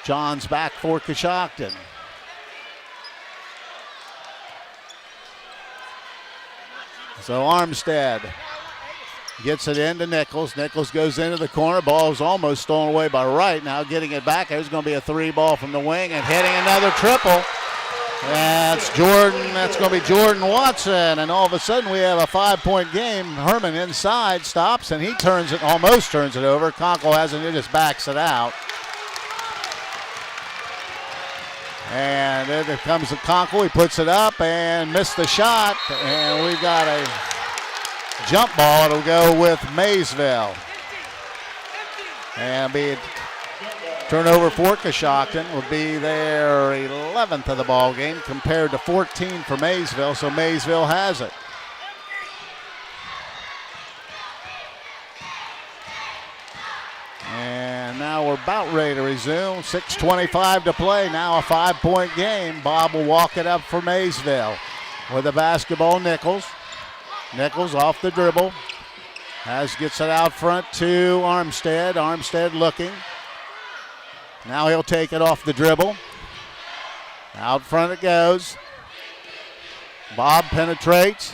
John's back for Coshocton. So Armstead gets it into Nichols. Nichols goes into the corner. Ball's almost stolen away by Wright. Now getting it back. There's going to be a 3 ball from the wing and hitting another triple. That's Jordan. That's going to be Jordan Watson. And all of a sudden we have a 5-point game. Herman inside stops, and he almost turns it over. Conkle hasn't. He just backs it out. And then there comes the Conkle. He puts it up and missed the shot. And we've got a jump ball. It'll go with Maysville. And be turnover for Coshocton. Will be their 11th of the ball game compared to 14 for Maysville. So Maysville has it. And now we're about ready to resume. 6:25 to play. Now a 5-point game. Bob will walk it up for Maysville. With the basketball, Nichols. Nichols off the dribble. Gets it out front to Armstead. Armstead looking. Now he'll take it off the dribble. Out front it goes. Bob penetrates.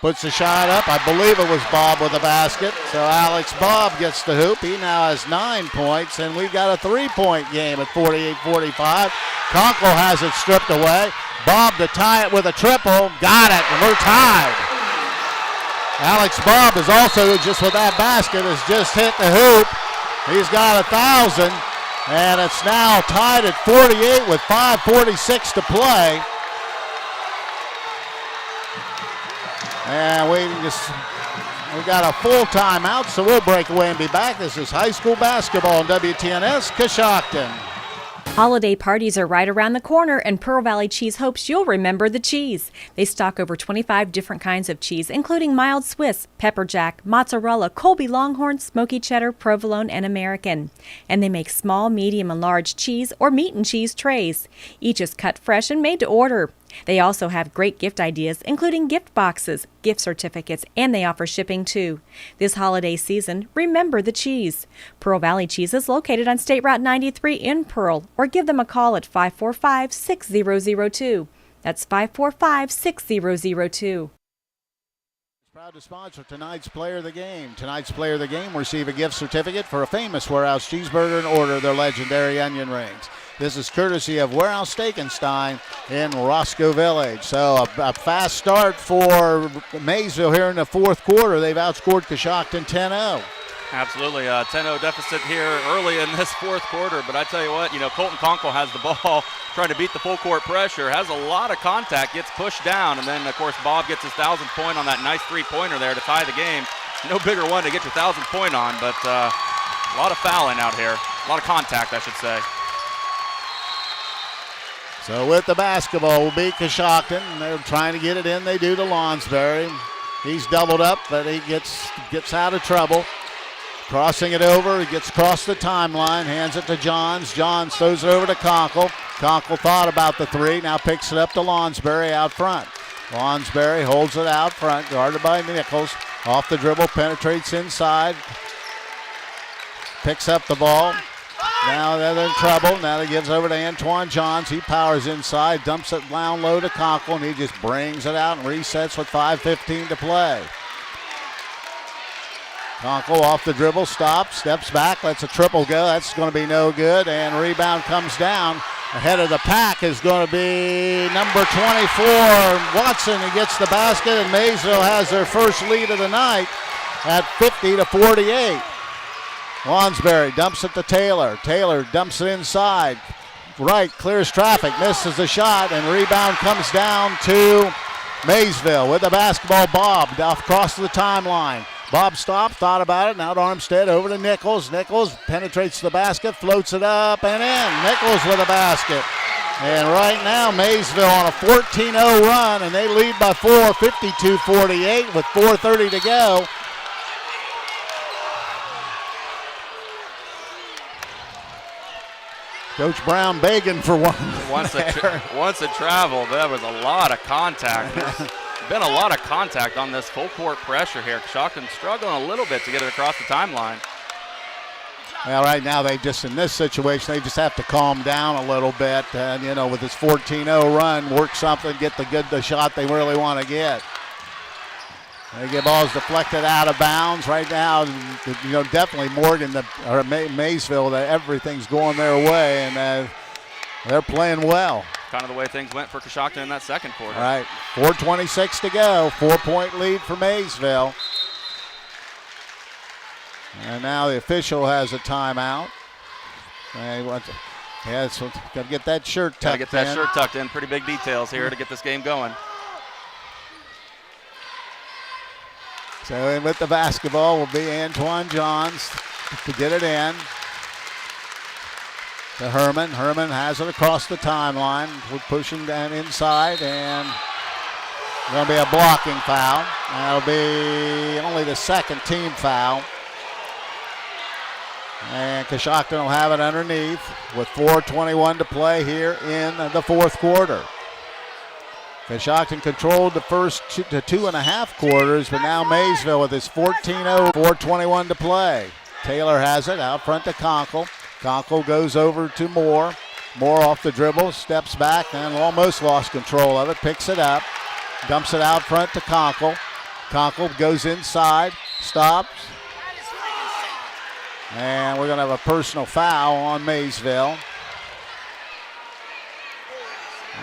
Puts the shot up. I believe it was Bob with the basket. So Alex Bob gets the hoop. He now has 9 points, and we've got a 3-point game at 48-45. Conkle has it stripped away. Bob to tie it with a triple. Got it, and we're tied. Alex Bob is also, just with that basket, has just hit the hoop. He's got 1,000, and it's now tied at 48 with 5:46 to play. And we got a full timeout, so we'll break away and be back. This is high school basketball on WTNS Coshocton. Holiday parties are right around the corner, and Pearl Valley Cheese hopes you'll remember the cheese. They stock over 25 different kinds of cheese, including mild Swiss, pepper jack, mozzarella, Colby Longhorn, smoky cheddar, provolone, and American. And they make small, medium, and large cheese or meat and cheese trays. Each is cut fresh and made to order. They also have great gift ideas, including gift boxes, gift certificates, and they offer shipping too. This holiday season, remember the cheese. Pearl Valley Cheese is located on State Route 93 in Pearl, or give them a call at 545-6002. That's 545-6002. Proud to sponsor tonight's Player of the Game. Tonight's Player of the Game will receive a gift certificate for a famous Warehouse cheeseburger and order their legendary onion rings. This is courtesy of Warehouse Steak&Stein in Roscoe Village. So a fast start for Maysville here in the fourth quarter. They've outscored Coshocton 10-0. Absolutely, 10-0 deficit here early in this fourth quarter. But I tell you what, Colton Conkle has the ball, trying to beat the full court pressure, has a lot of contact, gets pushed down, and then, of course, Bob gets his 1,000th point on that nice three-pointer there to tie the game. No bigger one to get your 1,000th point on, but a lot of fouling out here, a lot of contact, I should say. So with the basketball will be Coshocton. They're trying to get it in. They do to Lonsberry. He's doubled up, but he gets out of trouble. Crossing it over, he gets across the timeline, hands it to Johns. Johns throws it over to Conkle. Conkle thought about the three, now picks it up to Lonsberry out front. Lonsberry holds it out front, guarded by Nichols. Off the dribble, penetrates inside. Picks up the ball. Now they're in trouble. Now he gives over to Antoine Johns. He powers inside, dumps it down low to Conkle, and he just brings it out and resets with 5:15 to play. Conkle off the dribble, stops, steps back, lets a triple go. That's going to be no good, and rebound comes down. Ahead of the pack is going to be number 24, Watson. He gets the basket, and Maysville has their first lead of the night at 50-48. Lonsberry dumps it to Taylor. Taylor dumps it inside. Right, clears traffic, misses the shot, and rebound comes down to Maysville with the basketball. Bob across the timeline. Bob stopped, thought about it, now to Armstead, over to Nichols. Nichols penetrates the basket, floats it up and in. Nichols with a basket. And right now, Maysville on a 14-0 run, and they lead by 4, 52-48 with 4:30 to go. Coach Brown begging for one. Once it traveled, there was a lot of contact. There's been a lot of contact on this full court pressure here. Coshocton struggling a little bit to get it across the timeline. Well, right now they just, in this situation, they just have to calm down a little bit. And, with this 14-0 run, work something, get the shot they really want to get. They get balls deflected out of bounds right now. Definitely Morgan or Maysville, everything's going their way, and they're playing well. Kind of the way things went for Coshocton in that second quarter. All right, 4:26 to go. 4-point lead for Maysville. And now the official has a timeout. Got to get that shirt tucked in. Got to get that shirt tucked in. Pretty big details here to get this game going. So in with the basketball will be Antoine Johns to get it in. To Herman. Herman has it across the timeline. We're pushing down inside, and going to be a blocking foul. That'll be only the second team foul. And Coshocton will have it underneath with 4:21 to play here in the fourth quarter. Coshocton controlled the first 2.5 quarters, but now Maysville with his 14-0, 4:21 to play. Taylor has it out front to Conkle. Conkle goes over to Moore. Moore off the dribble, steps back, and almost lost control of it. Picks it up, dumps it out front to Conkle. Conkle goes inside, stops. And we're going to have a personal foul on Maysville.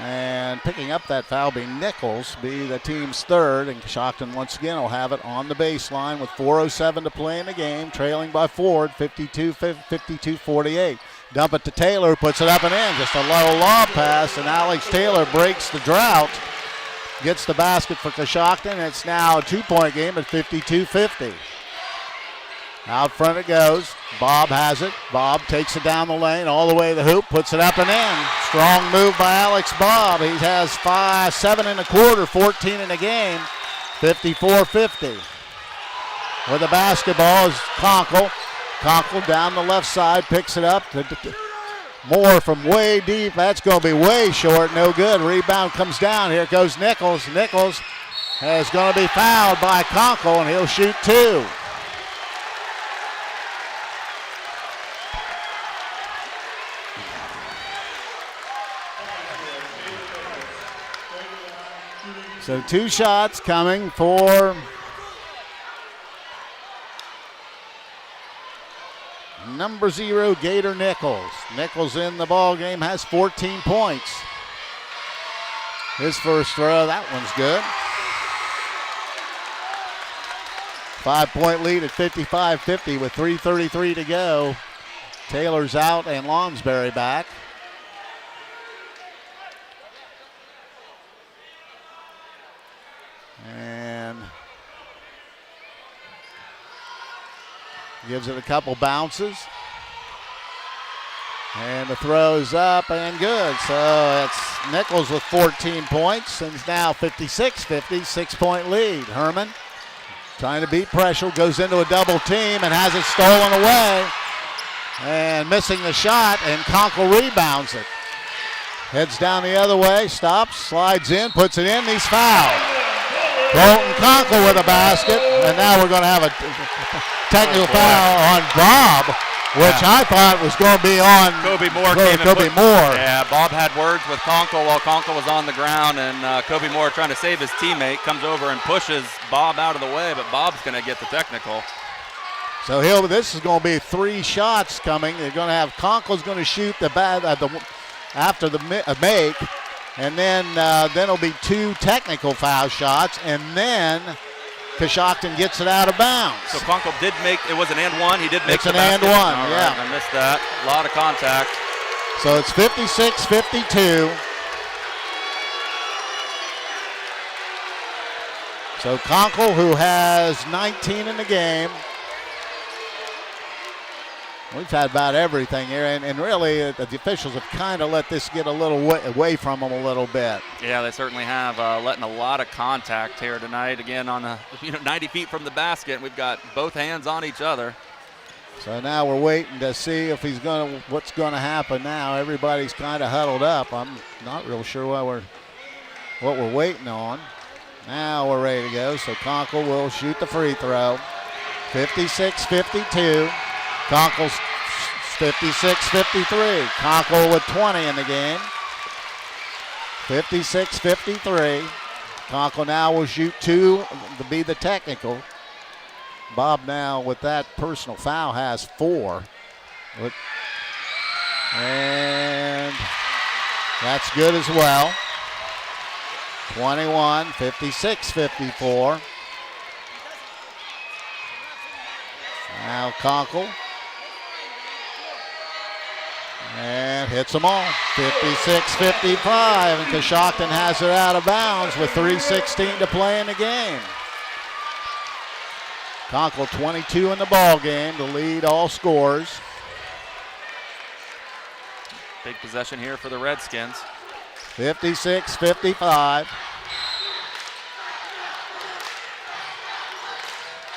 And picking up that foul be Nichols, be the team's third. And Coshocton once again will have it on the baseline with 4:07 to play in the game, trailing by 4 at 52-48. Dump it to Taylor, puts it up and in. Just a low lob pass, and Alex Taylor breaks the drought. Gets the basket for Coshocton. It's now a 2-point game at 52-50. Out front it goes. Bob has it. Bob takes it down the lane all the way to the hoop, puts it up and in. Strong move by Alex Bob. He has 7 in the quarter, 14 in the game. 54-50. With the basketball is Conkle. Conkle down the left side, picks it up. Moore from way deep. That's going to be way short. No good. Rebound comes down. Here goes Nichols. Nichols is going to be fouled by Conkle, and he'll shoot 2. So 2 shots coming for number 0, Gator Nichols. Nichols in the ball game, has 14 points. His first throw, that one's good. 5-point lead at 55-50 with 3:33 to go. Taylor's out and Lonsberry back. And gives it a couple bounces. And the throw is up and good. So it's Nichols with 14 points, and it's now 56-50, 6-point lead. Herman trying to beat pressure, goes into a double team and has it stolen away. And missing the shot, and Conkle rebounds it. Heads down the other way, stops, slides in, puts it in, he's fouled. Colton Conkle with a basket, and now we're going to have a technical foul on Bob, which I thought was going to be on Kobe Moore. Yeah, Bob had words with Conkle while Conkle was on the ground, and Kobe Moore, trying to save his teammate, comes over and pushes Bob out of the way, but Bob's going to get the technical. So this is going to be 3 shots coming. They're going to have Conkle's going to shoot after the make. And then it'll be 2 technical foul shots, and then Coshocton gets it out of bounds. So Conkle did make, it was an and one, he did make the basket. It's an and one, yeah. Right, I missed that. A lot of contact. So it's 56-52. So Conkle, who has 19 in the game. We've had about everything here, and really the officials have kind of let this get a little away from them a little bit. Yeah, they certainly have, letting a lot of contact here tonight. Again, on 90 feet from the basket, we've got both hands on each other. So now we're waiting to see if what's going to happen now. Everybody's kind of huddled up. I'm not real sure what we're waiting on. Now we're ready to go. So Conkle will shoot the free throw. 56-52. Conkle's 56-53. Conkle with 20 in the game. 56-53. Conkle now will shoot 2 to be the technical. Bob now with that personal foul has 4. And that's good as well. 21, 56-54. Now Conkle. And hits them all. 56-55, and Coshocton has it out of bounds with 3:16 to play in the game. Conkle 22 in the ball game to lead all scores. Big possession here for the Redskins. 56-55.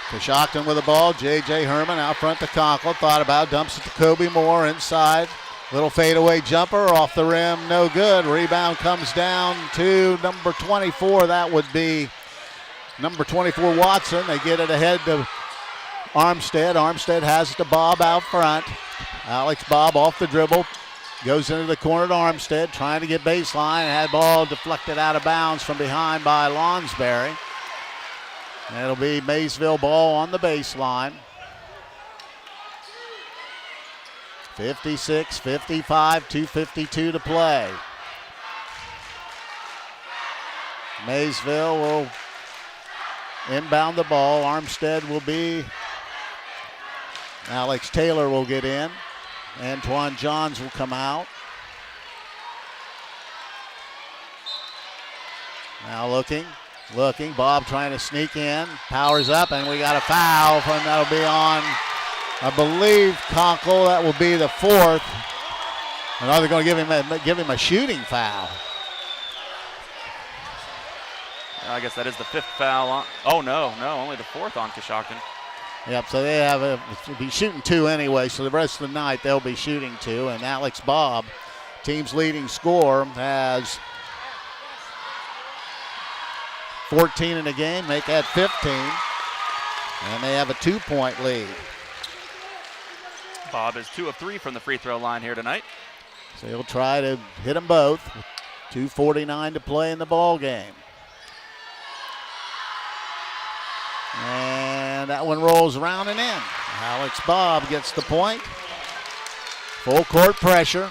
Coshocton with the ball. J.J. Herman out front to Conkle. Thought about, dumps it to Kobe Moore inside. Little fadeaway jumper off the rim, no good. Rebound comes down to number 24. That would be number 24, Watson. They get it ahead to Armstead. Armstead has it to Bob out front. Alex Bob off the dribble. Goes into the corner to Armstead, trying to get baseline. Had ball deflected out of bounds from behind by Lonsberry. And it'll be Maysville ball on the baseline. 56-55, 2:52 to play. Maysville will inbound the ball. Armstead will be. Alex Taylor will get in. Antoine Johns will come out. Now looking. Bob trying to sneak in. Powers up, and we got a foul from, that'll be on, I believe, Conkle. That will be the 4th. And now they're going to give him a shooting foul. I guess that is the 5th foul. Oh, no, only the 4th on Coshocton. Yep, so they'll be shooting 2 anyway, so the rest of the night they'll be shooting 2. And Alex Bobb, team's leading scorer, has 14 in the game, make that 15. And they have a 2-point lead. Bob is 2 of 3 from the free throw line here tonight. So he'll try to hit them both. 2:49 to play in the ball game. And that one rolls around and in. Alex Bobb gets the point. Full court pressure.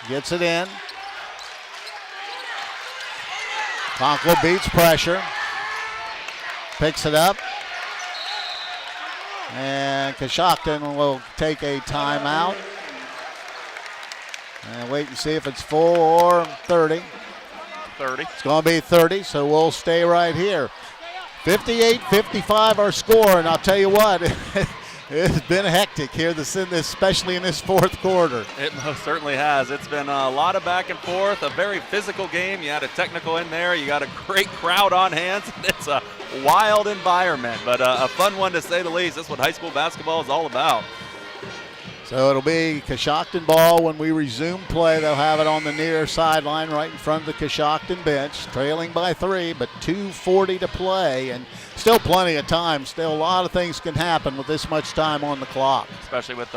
Gets it in. Conkle beats pressure. Picks it up. And Coshocton will take a timeout. And wait and see if it's full or 30. 30. It's going to be 30, so we'll stay right here. 58-55 our score, and I'll tell you what, it's been hectic here, especially in this fourth quarter. It most certainly has. It's been a lot of back and forth, a very physical game. You had a technical in there. You got a great crowd on hands. It's a wild environment, but a fun one to say the least. That's what high school basketball is all about. So it'll be Coshocton ball when we resume play. They'll have it on the near sideline right in front of the Coshocton bench, trailing by 3, but 2:40 to play, and still plenty of time. Still a lot of things can happen with this much time on the clock. Especially with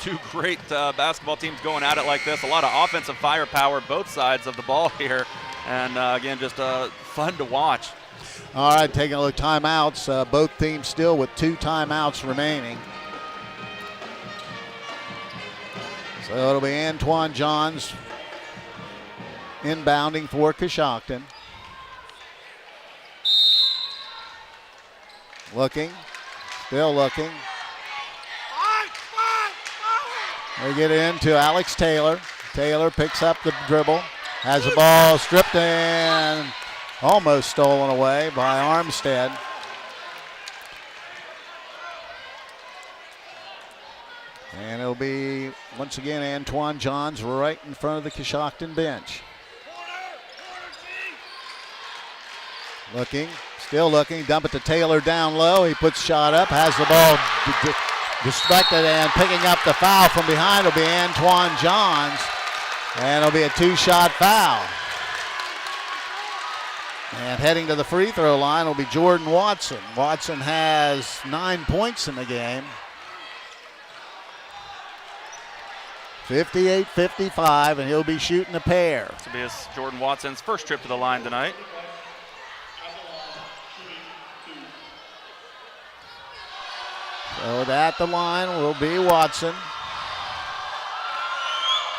2 great basketball teams going at it like this. A lot of offensive firepower, both sides of the ball here, and again, just fun to watch. All right, taking a look at timeouts. Both teams still with 2 timeouts remaining. So it'll be Antoine Johns inbounding for Coshocton. Looking, still looking. They get it into Alex Taylor. Taylor picks up the dribble, has the ball stripped and almost stolen away by Armstead. And it'll be, once again, Antoine Johns right in front of the Coshocton bench. Looking, still looking, dump it to Taylor down low. He puts shot up, has the ball distracted, and picking up the foul from behind will be Antoine Johns. And it'll be a 2-shot foul. And heading to the free throw line will be Jordan Watson. Watson has 9 points in the game. 58-55, and he'll be shooting a pair. This will be Jordan Watson's first trip to the line tonight. So at the line will be Watson.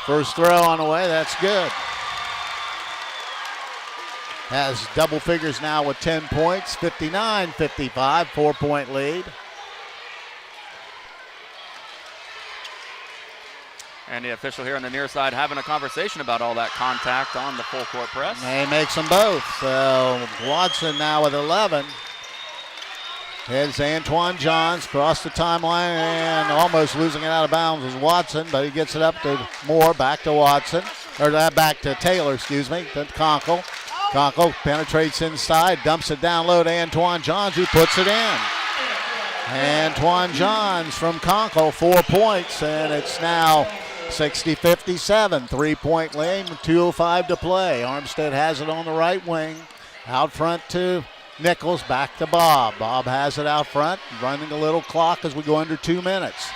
First throw on the way, that's good. Has double figures now with 10 points, 59-55, 4-point lead. And the official here on the near side having a conversation about all that contact on the full court press. And he makes them both. So Watson now with 11. Heads Antoine Johns across the timeline and almost losing it out of bounds was Watson, but he gets it up to Moore, back to Watson, or back to Taylor, excuse me, to Conkle. Conkle penetrates inside, dumps it down low to Antoine Johns, who puts it in. Antoine Johns from Conkle, 4 points, and it's now 60-57, 3-point lead, 2:05 to play. Armstead has it on the right wing. Out front to Nichols, back to Bob. Bob has it out front, running a little clock as we go under 2 minutes.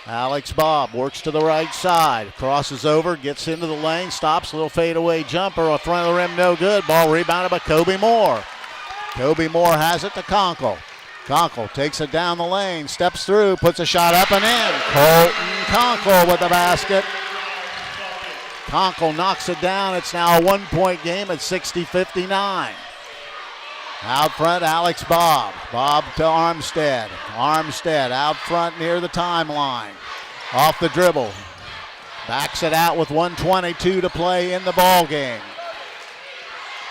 Alex Bob works to the right side, crosses over, gets into the lane, stops, a little fadeaway jumper, off front of the rim, no good. Ball rebounded by Kobe Moore. Kobe Moore has it to Conkle. Conkle takes it down the lane, steps through, puts a shot up and in. Colton Conkle with the basket. Conkle knocks it down. It's now a 1-point game at 60-59. Out front, Alex Bob. Bob to Armstead. Armstead out front near the timeline. Off the dribble. Backs it out with 1:22 to play in the ball game.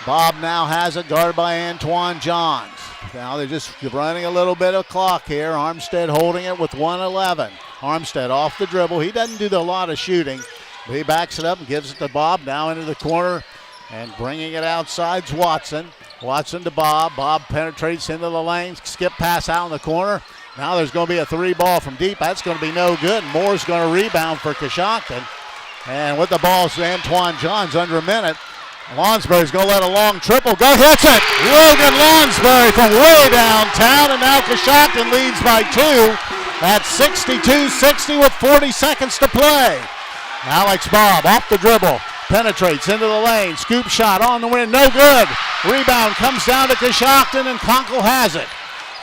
Bob now has it, guarded by Antoine Johns. Now they're just running a little bit of clock here. Armstead holding it with 1:11. Armstead off the dribble. He doesn't do a lot of shooting, but he backs it up and gives it to Bob. Now into the corner and bringing it outside's Watson. Watson to Bob. Bob penetrates into the lane. Skip pass out in the corner. Now there's going to be a 3-ball from deep. That's going to be no good. Moore's going to rebound for Coshocton. And with the ball, Antoine Johns under a minute. Lonsbury's going to let a long triple go. Hits it! Logan Lonsbury from way downtown, and now Coshocton leads by 2 at 62-60 with 40 seconds to play. Alex Bob off the dribble. Penetrates into the lane. Scoop shot on the wing. No good. Rebound comes down to Coshocton, and Conkle has it.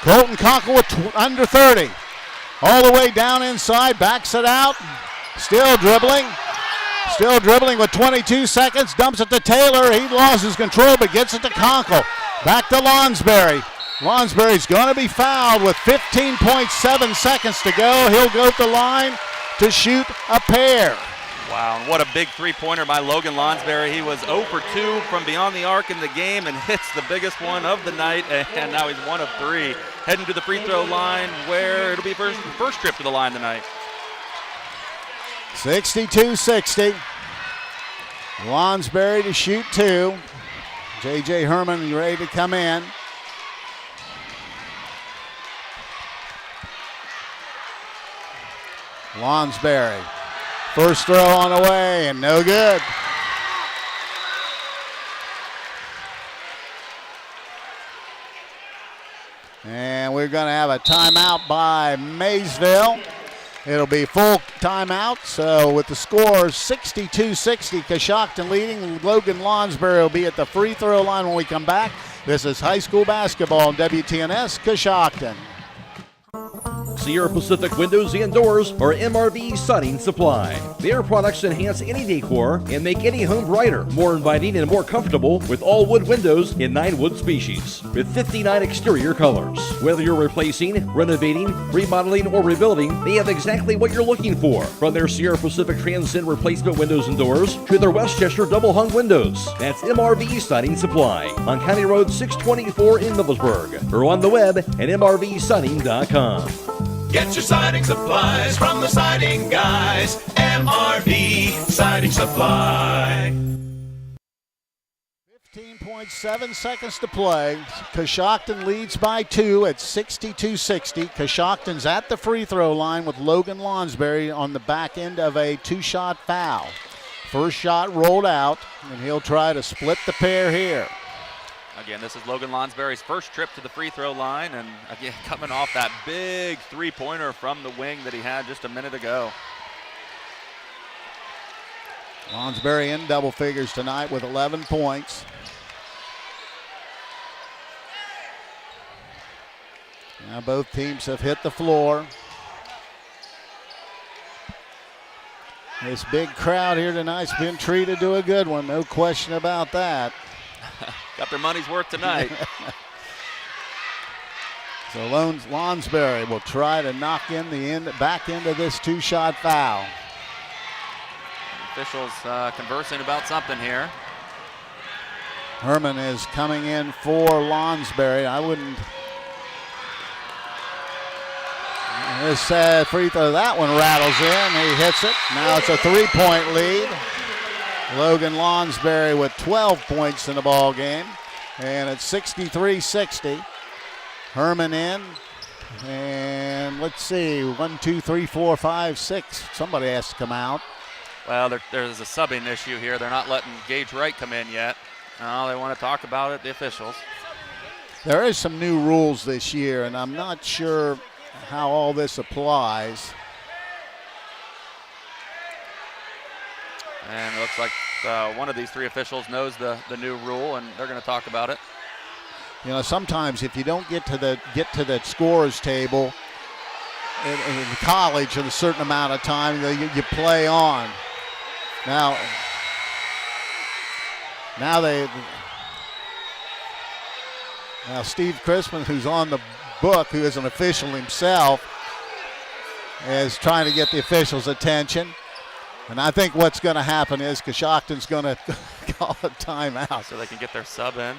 Colton Conkle with under 30. All the way down inside. Backs it out. Still dribbling. Still dribbling with 22 seconds. Dumps it to Taylor. He lost his control but gets it to Conkle. Back to Lonsbury. Lonsbury's going to be fouled with 15.7 seconds to go. He'll go to the line to shoot a pair. Wow, and what a big three-pointer by Logan Lonsbury. He was 0 for 2 from beyond the arc in the game and hits the biggest one of the night, and now he's 1 of 3. Heading to the free throw line where it'll be first trip to the line tonight. 62-60. Lonsbury to shoot 2. J.J. Herman ready to come in. Lonsbury. First throw on the way and no good. And we're going to have a timeout by Maysville. It'll be full timeout. So with the score 62-60, Coshocton leading. Logan Lonsbury will be at the free throw line when we come back. This is high school basketball on WTNS Coshocton. Sierra Pacific Windows and Doors are MRV Siding Supply. Their products enhance any decor and make any home brighter, more inviting, and more comfortable with all wood windows in 9 wood species with 59 exterior colors. Whether you're replacing, renovating, remodeling, or rebuilding, they have exactly what you're looking for. From their Sierra Pacific Transcend replacement windows and doors to their Westchester double hung windows. That's MRV Siding Supply on County Road 624 in Middlesburg or on the web at mrvsiding.com. Get your siding supplies from the siding guys. MRV Siding Supply. 15.7 seconds to play. Coshocton leads by 2 at 62-60. Coshocton's at the free throw line with Logan Lonsbury on the back end of a 2-shot foul. First shot rolled out, and he'll try to split the pair here. Again, this is Logan Lonsbury's first trip to the free throw line, and again, coming off that big three-pointer from the wing that he had just a minute ago. Lonsbury in double figures tonight with 11 points. Now both teams have hit the floor. This big crowd here tonight's been treated to a good one, no question about that. Got their money's worth tonight. So Lonsbury will try to knock in the back end of this 2-shot foul. Officials conversing about something here. Herman is coming in for Lonsbury. I wouldn't. This free throw, that one rattles in. He hits it. Now it's a 3-point lead. Logan Lonsbury with 12 points in the ball game, and it's 63-60. Herman in, and let's see, 1, 2, 3, 4, 5, 6. Somebody has to come out. Well, there's a subbing issue here. They're not letting Gage Wright come in yet. No, they want to talk about it, the officials. There is some new rules this year, and I'm not sure how all this applies. And it looks like one of these 3 officials knows the new rule, and they're going to talk about it. You know, sometimes if you don't get to the scorer's table in college in a certain amount of time, you play on. Now Steve Crispin, who's on the book, who is an official himself, is trying to get the officials' attention. And I think what's going to happen is Coshocton's going to call a timeout. So they can get their sub in.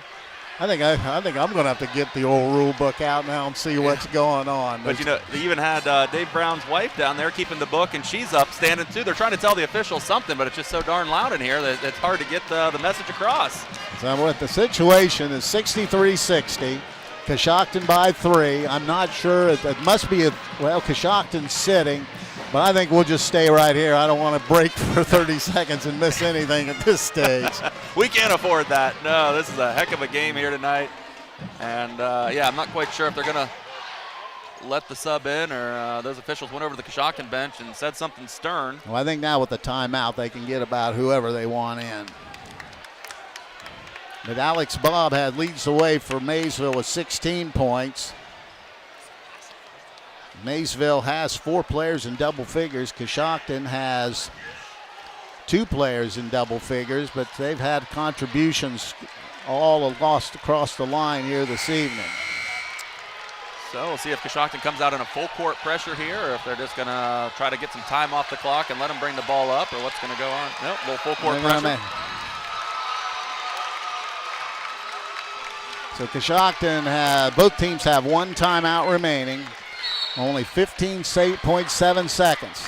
I think I'm going to have to get the old rule book out now and see what's going on. But, you know, they even had Dave Brown's wife down there keeping the book, and she's up standing too. They're trying to tell the officials something, but it's just so darn loud in here that it's hard to get the message across. So what the situation is 63-60. Coshocton by 3. I'm not sure. It must be Coshocton's sitting, but I think we'll just stay right here. I don't want to break for 30 seconds and miss anything at this stage. We can't afford that. No, this is a heck of a game here tonight. And, I'm not quite sure if they're going to let the sub in or those officials went over to the Coshocton bench and said something stern. Well, I think now with the timeout, they can get about whoever they want in. But Alex Bob leads the way for Maysville with 16 points. Maysville has 4 players in double figures. Coshocton has 2 players in double figures, but they've had contributions all lost across the line here this evening. So we'll see if Coshocton comes out in a full court pressure here or if they're just going to try to get some time off the clock and let them bring the ball up or what's going to go on. Nope, little full court pressure. So Coshocton both teams have 1 timeout remaining. Only 15.7 seconds.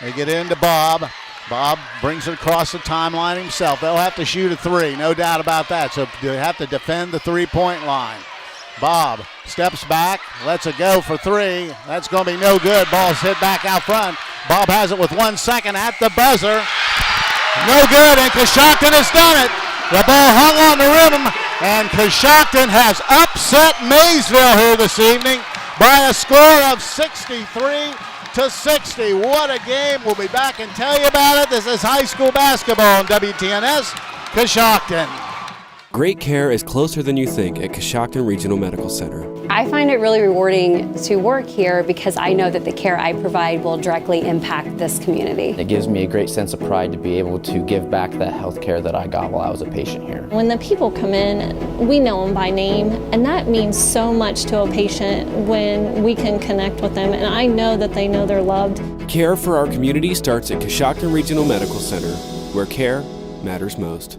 They get into Bob. Bob brings it across the timeline himself. They'll have to shoot a 3, no doubt about that. So they have to defend the 3-point line. Bob steps back, lets it go for 3. That's going to be no good. Ball's hit back out front. Bob has it with 1 second at the buzzer. No good, and Coshocton has done it. The ball hung on the rim, and Coshocton has upset Maysville here this evening by a score of 63-60. What a game. We'll be back and tell you about it. This is high school basketball on WTNS, Coshocton. Great care is closer than you think at Coshocton Regional Medical Center. I find it really rewarding to work here because I know that the care I provide will directly impact this community. It gives me a great sense of pride to be able to give back the health care that I got while I was a patient here. When the people come in, we know them by name, and that means so much to a patient when we can connect with them, and I know that they know they're loved. Care for our community starts at Coshocton Regional Medical Center, where care matters most.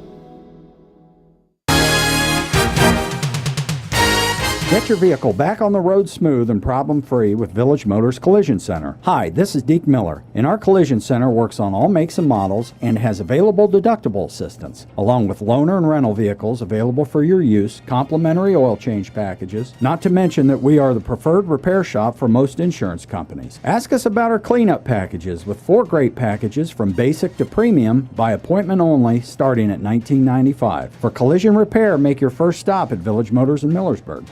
Get your vehicle back on the road smooth and problem-free with Village Motors Collision Center. Hi, this is Deke Miller, and our Collision Center works on all makes and models and has available deductible assistance, along with loaner and rental vehicles available for your use, complimentary oil change packages, not to mention that we are the preferred repair shop for most insurance companies. Ask us about our cleanup packages with 4 great packages from basic to premium by appointment only starting at $19.95. For collision repair, make your first stop at Village Motors in Millersburg.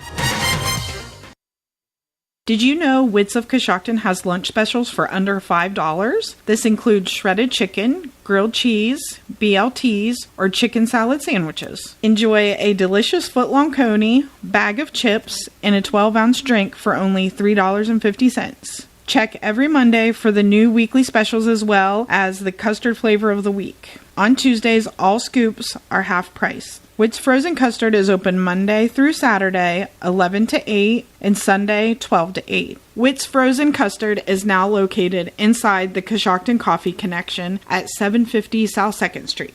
Did you know Wits of Coshocton has lunch specials for under $5? This includes shredded chicken, grilled cheese, BLTs, or chicken salad sandwiches. Enjoy a delicious foot-long coney, bag of chips, and a 12-ounce drink for only $3.50. Check every Monday for the new weekly specials as well as the custard flavor of the week. On Tuesdays, all scoops are half price. Witt's Frozen Custard is open Monday through Saturday, 11 to 8, and Sunday, 12 to 8. Witt's Frozen Custard is now located inside the Coshocton Coffee Connection at 750 South 2nd Street.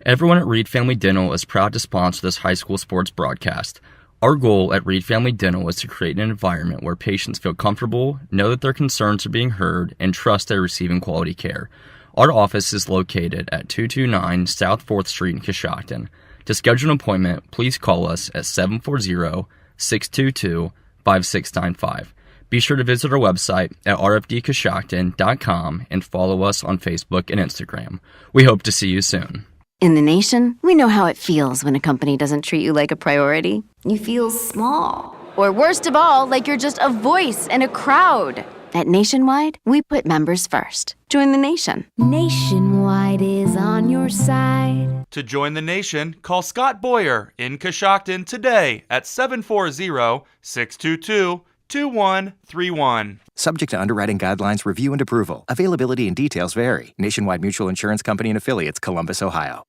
Everyone at Reed Family Dental is proud to sponsor this high school sports broadcast. Our goal at Reed Family Dental is to create an environment where patients feel comfortable, know that their concerns are being heard, and trust they're receiving quality care. Our office is located at 229 South 4th Street in Coshocton. To schedule an appointment, please call us at 740-622-5695. Be sure to visit our website at rfdcoshocton.com and follow us on Facebook and Instagram. We hope to see you soon. In the nation, we know how it feels when a company doesn't treat you like a priority. You feel small. Or worst of all, like you're just a voice in a crowd. At Nationwide, we put members first. Join the nation. Nationwide is on your side. To join the nation, call Scott Boyer in Coshocton today at 740-622-2131. Subject to underwriting guidelines, review, and approval. Availability and details vary. Nationwide Mutual Insurance Company and Affiliates, Columbus, Ohio.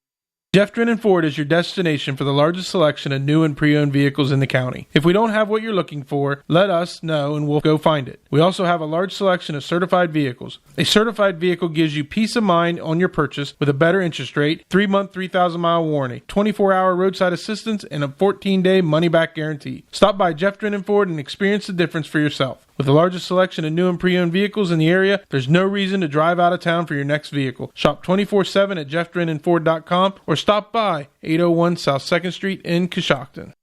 Jeff Drennan Ford is your destination for the largest selection of new and pre-owned vehicles in the county. If we don't have what you're looking for, let us know and we'll go find it. We also have a large selection of certified vehicles. A certified vehicle gives you peace of mind on your purchase with a better interest rate, 3-month, 3,000-mile warranty, 24-hour roadside assistance, and a 14-day money-back guarantee. Stop by Jeff Drennan Ford and experience the difference for yourself. With the largest selection of new and pre-owned vehicles in the area, there's no reason to drive out of town for your next vehicle. Shop 24/7 at jeffdrennanford.com or stop by 801 South 2nd Street in Coshocton.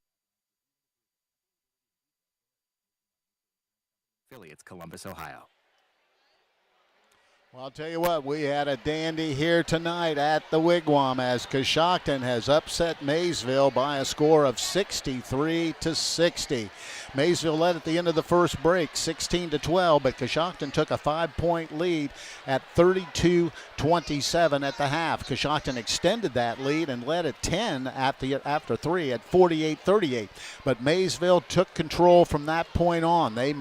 affiliates, Columbus, Ohio. Well, I'll tell you what, we had a dandy here tonight at the Wigwam as Coshocton has upset Maysville by a score of 63-60. Maysville led at the end of the first break, 16-12, but Coshocton took a 5-point lead at 32-27 at the half. Coshocton extended that lead and led at 10 after 3 at 48-38. But Maysville took control from that point on. They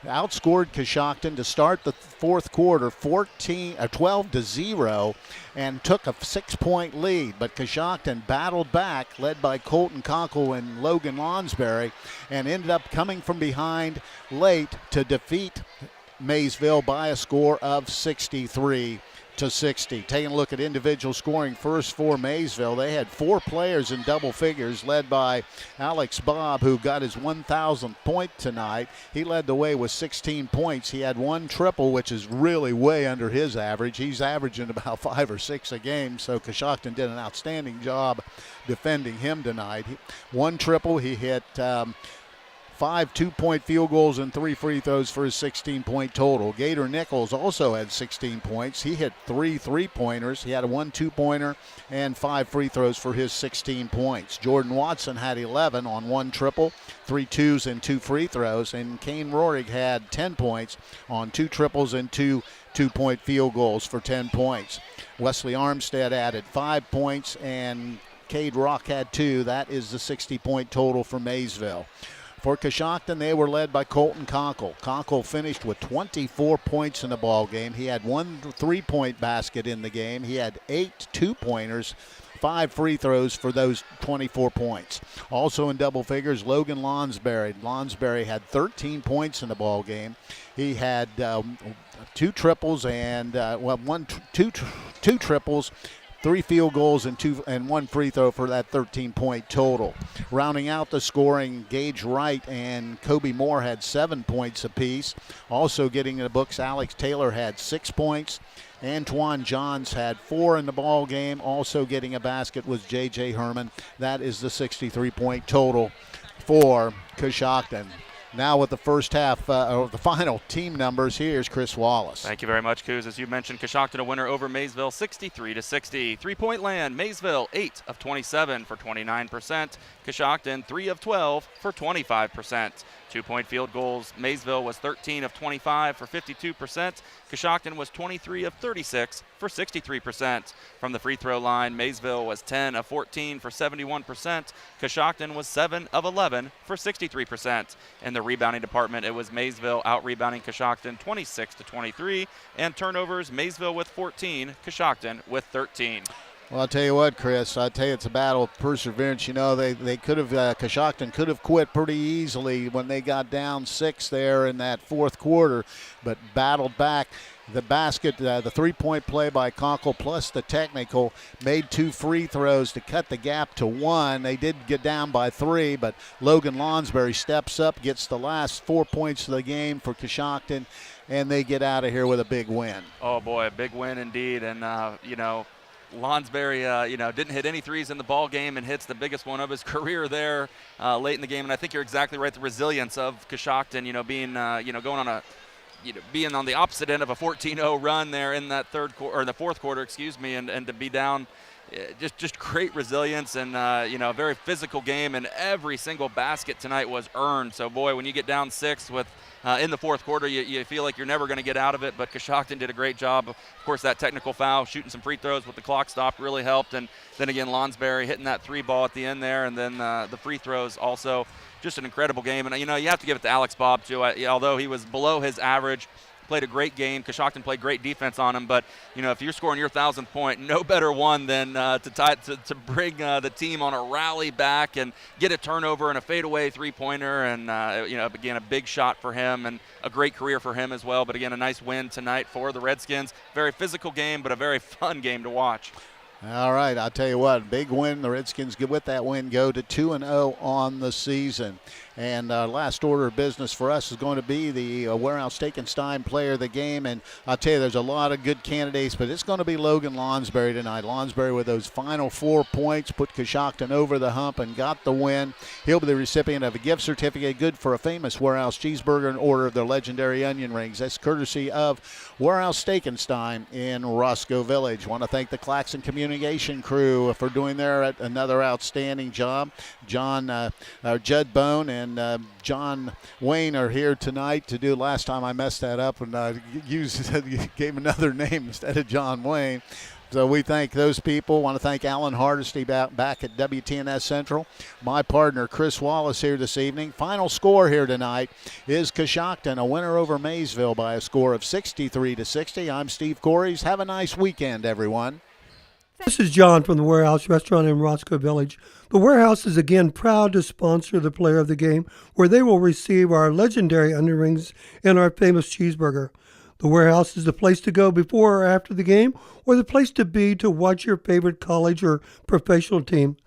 outscored Coshocton to start the fourth quarter 12-0 and took a 6-point lead. But Coshocton battled back, led by Colton Conkle and Logan Lonsberry, and ended up coming from behind late to defeat Maysville by a score of 63-60. Taking a look at individual scoring first for Maysville, they had 4 players in double figures, led by Alex Bobb, who got his 1,000th point tonight. He led the way with 16 points. He had 1 triple, which is really way under his average. He's averaging about 5 or 6 a game, so Coshocton did an outstanding job defending him tonight. 1 triple, he hit 5 2-point field goals and 3 free throws for his 16-point total. Gator Nichols also had 16 points. He hit 3 3-pointers. He had a 1 2-pointer and 5 free throws for his 16 points. Jordan Watson had 11 on 1 triple, 3 twos and 2 free throws. And Kane Rohrig had 10 points on 2 triples and 2 2-point field goals for 10 points. Wesley Armstead added 5 points and Cade Rock had 2. That is the 60-point total for Maysville. For Coshocton, they were led by Colton Conkle. Conkle finished with 24 points in the ball game. He had 1 3-point basket in the game. He had 8 2-pointers, 5 free throws for those 24 points. Also in double figures, Logan Lonsberry. Lonsberry had 13 points in the ball game. He had 2 triples and two triples, 3 field goals and 1 free throw for that 13-point total. Rounding out the scoring, Gage Wright and Kobe Moore had 7 points apiece. Also getting in the books, Alex Taylor had 6 points. Antoine Johns had 4 in the ball game. Also getting a basket was J.J. Herman. That is the 63-point total for Coshocton. Now with the first half, or the final team numbers, here's Chris Wallace. Thank you very much, Coos. As you mentioned, Coshocton a winner over Maysville 63-60. 3-point land, Maysville 8 of 27 for 29%. Coshocton 3 of 12 for 25%. 2-point field goals, Maysville was 13 of 25 for 52%. Coshocton was 23 of 36 for 63%. From the free throw line, Maysville was 10 of 14 for 71%. Coshocton was 7 of 11 for 63%. In the rebounding department, it was Maysville out-rebounding Coshocton 26-23. And turnovers, Maysville with 14, Coshocton with 13. Well, I'll tell you what, Chris. I'll tell you it's a battle of perseverance. You know, they could have, Coshocton could have quit pretty easily when they got down 6 there in that fourth quarter, but battled back. The basket, the 3-point play by Conkle plus the technical made 2 free throws to cut the gap to 1. They did get down by 3, but Logan Lonsberry steps up, gets the last 4 points of the game for Coshocton, and they get out of here with a big win. Oh, boy, a big win indeed. And, Lonsberry, didn't hit any threes in the ball game and hits the biggest one of his career there late in the game. And I think you're exactly right. The resilience of Coshocton, being, going on being on the opposite end of a 14-0 run there in that the fourth quarter, and to be down, just great resilience and a very physical game. And every single basket tonight was earned. So boy, when you get down 6 with in the fourth quarter, you feel like you're never going to get out of it. But Coshocton did a great job. Of course, that technical foul, shooting some free throws with the clock stopped, really helped. And then again, Lonsberry hitting that 3 ball at the end there, and then the free throws also. Just an incredible game. And, you have to give it to Alex Bobb, too. Although he was below his average, played a great game. Coshocton played great defense on him. But, if you're scoring your 1,000th point, no better one than to bring the team on a rally back and get a turnover and a fadeaway 3-pointer. And, again, a big shot for him and a great career for him as well. But, again, a nice win tonight for the Redskins. Very physical game, but a very fun game to watch. All right, I'll tell you what, big win. The Redskins, with that win, go to 2-0 on the season. And last order of business for us is going to be the Warehouse Steak-N-Stein Player of the Game. And I'll tell you, there's a lot of good candidates, but it's going to be Logan Lonsberry tonight. Lonsberry with those final 4 points put Coshocton over the hump and got the win. He'll be the recipient of a gift certificate good for a famous Warehouse cheeseburger and order of their legendary onion rings. That's courtesy of Warehouse Steak-N-Stein in Roscoe Village. Want to thank the Claxon Communication crew for doing another outstanding job. Judd Bone and John Wayne are here tonight to do. Last time I messed that up and gave another name instead of John Wayne. So we thank those people. Want to thank Alan Hardesty back at WTNS Central. My partner, Chris Wallace, here this evening. Final score here tonight is Coshocton, a winner over Maysville by a score of 63-60. I'm Steve Corries. Have a nice weekend, everyone. This is John from the Warehouse Restaurant in Roscoe Village. The Warehouse is again proud to sponsor the Player of the Game, where they will receive our legendary onion rings and our famous cheeseburger. The Warehouse is the place to go before or after the game, or the place to be to watch your favorite college or professional team.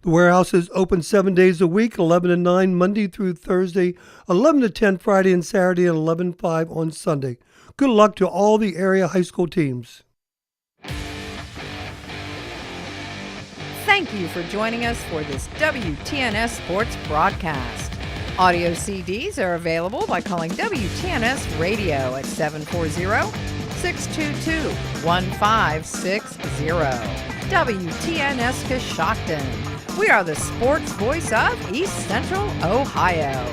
The Warehouse is open 7 days a week, 11 to 9 Monday through Thursday, 11 to 10 Friday and Saturday, and 11 to 5 on Sunday. Good luck to all the area high school teams. Thank you for joining us for this WTNS Sports broadcast. Audio CDs are available by calling WTNS Radio at 740-622-1560. WTNS Coshocton. We are the sports voice of East Central Ohio.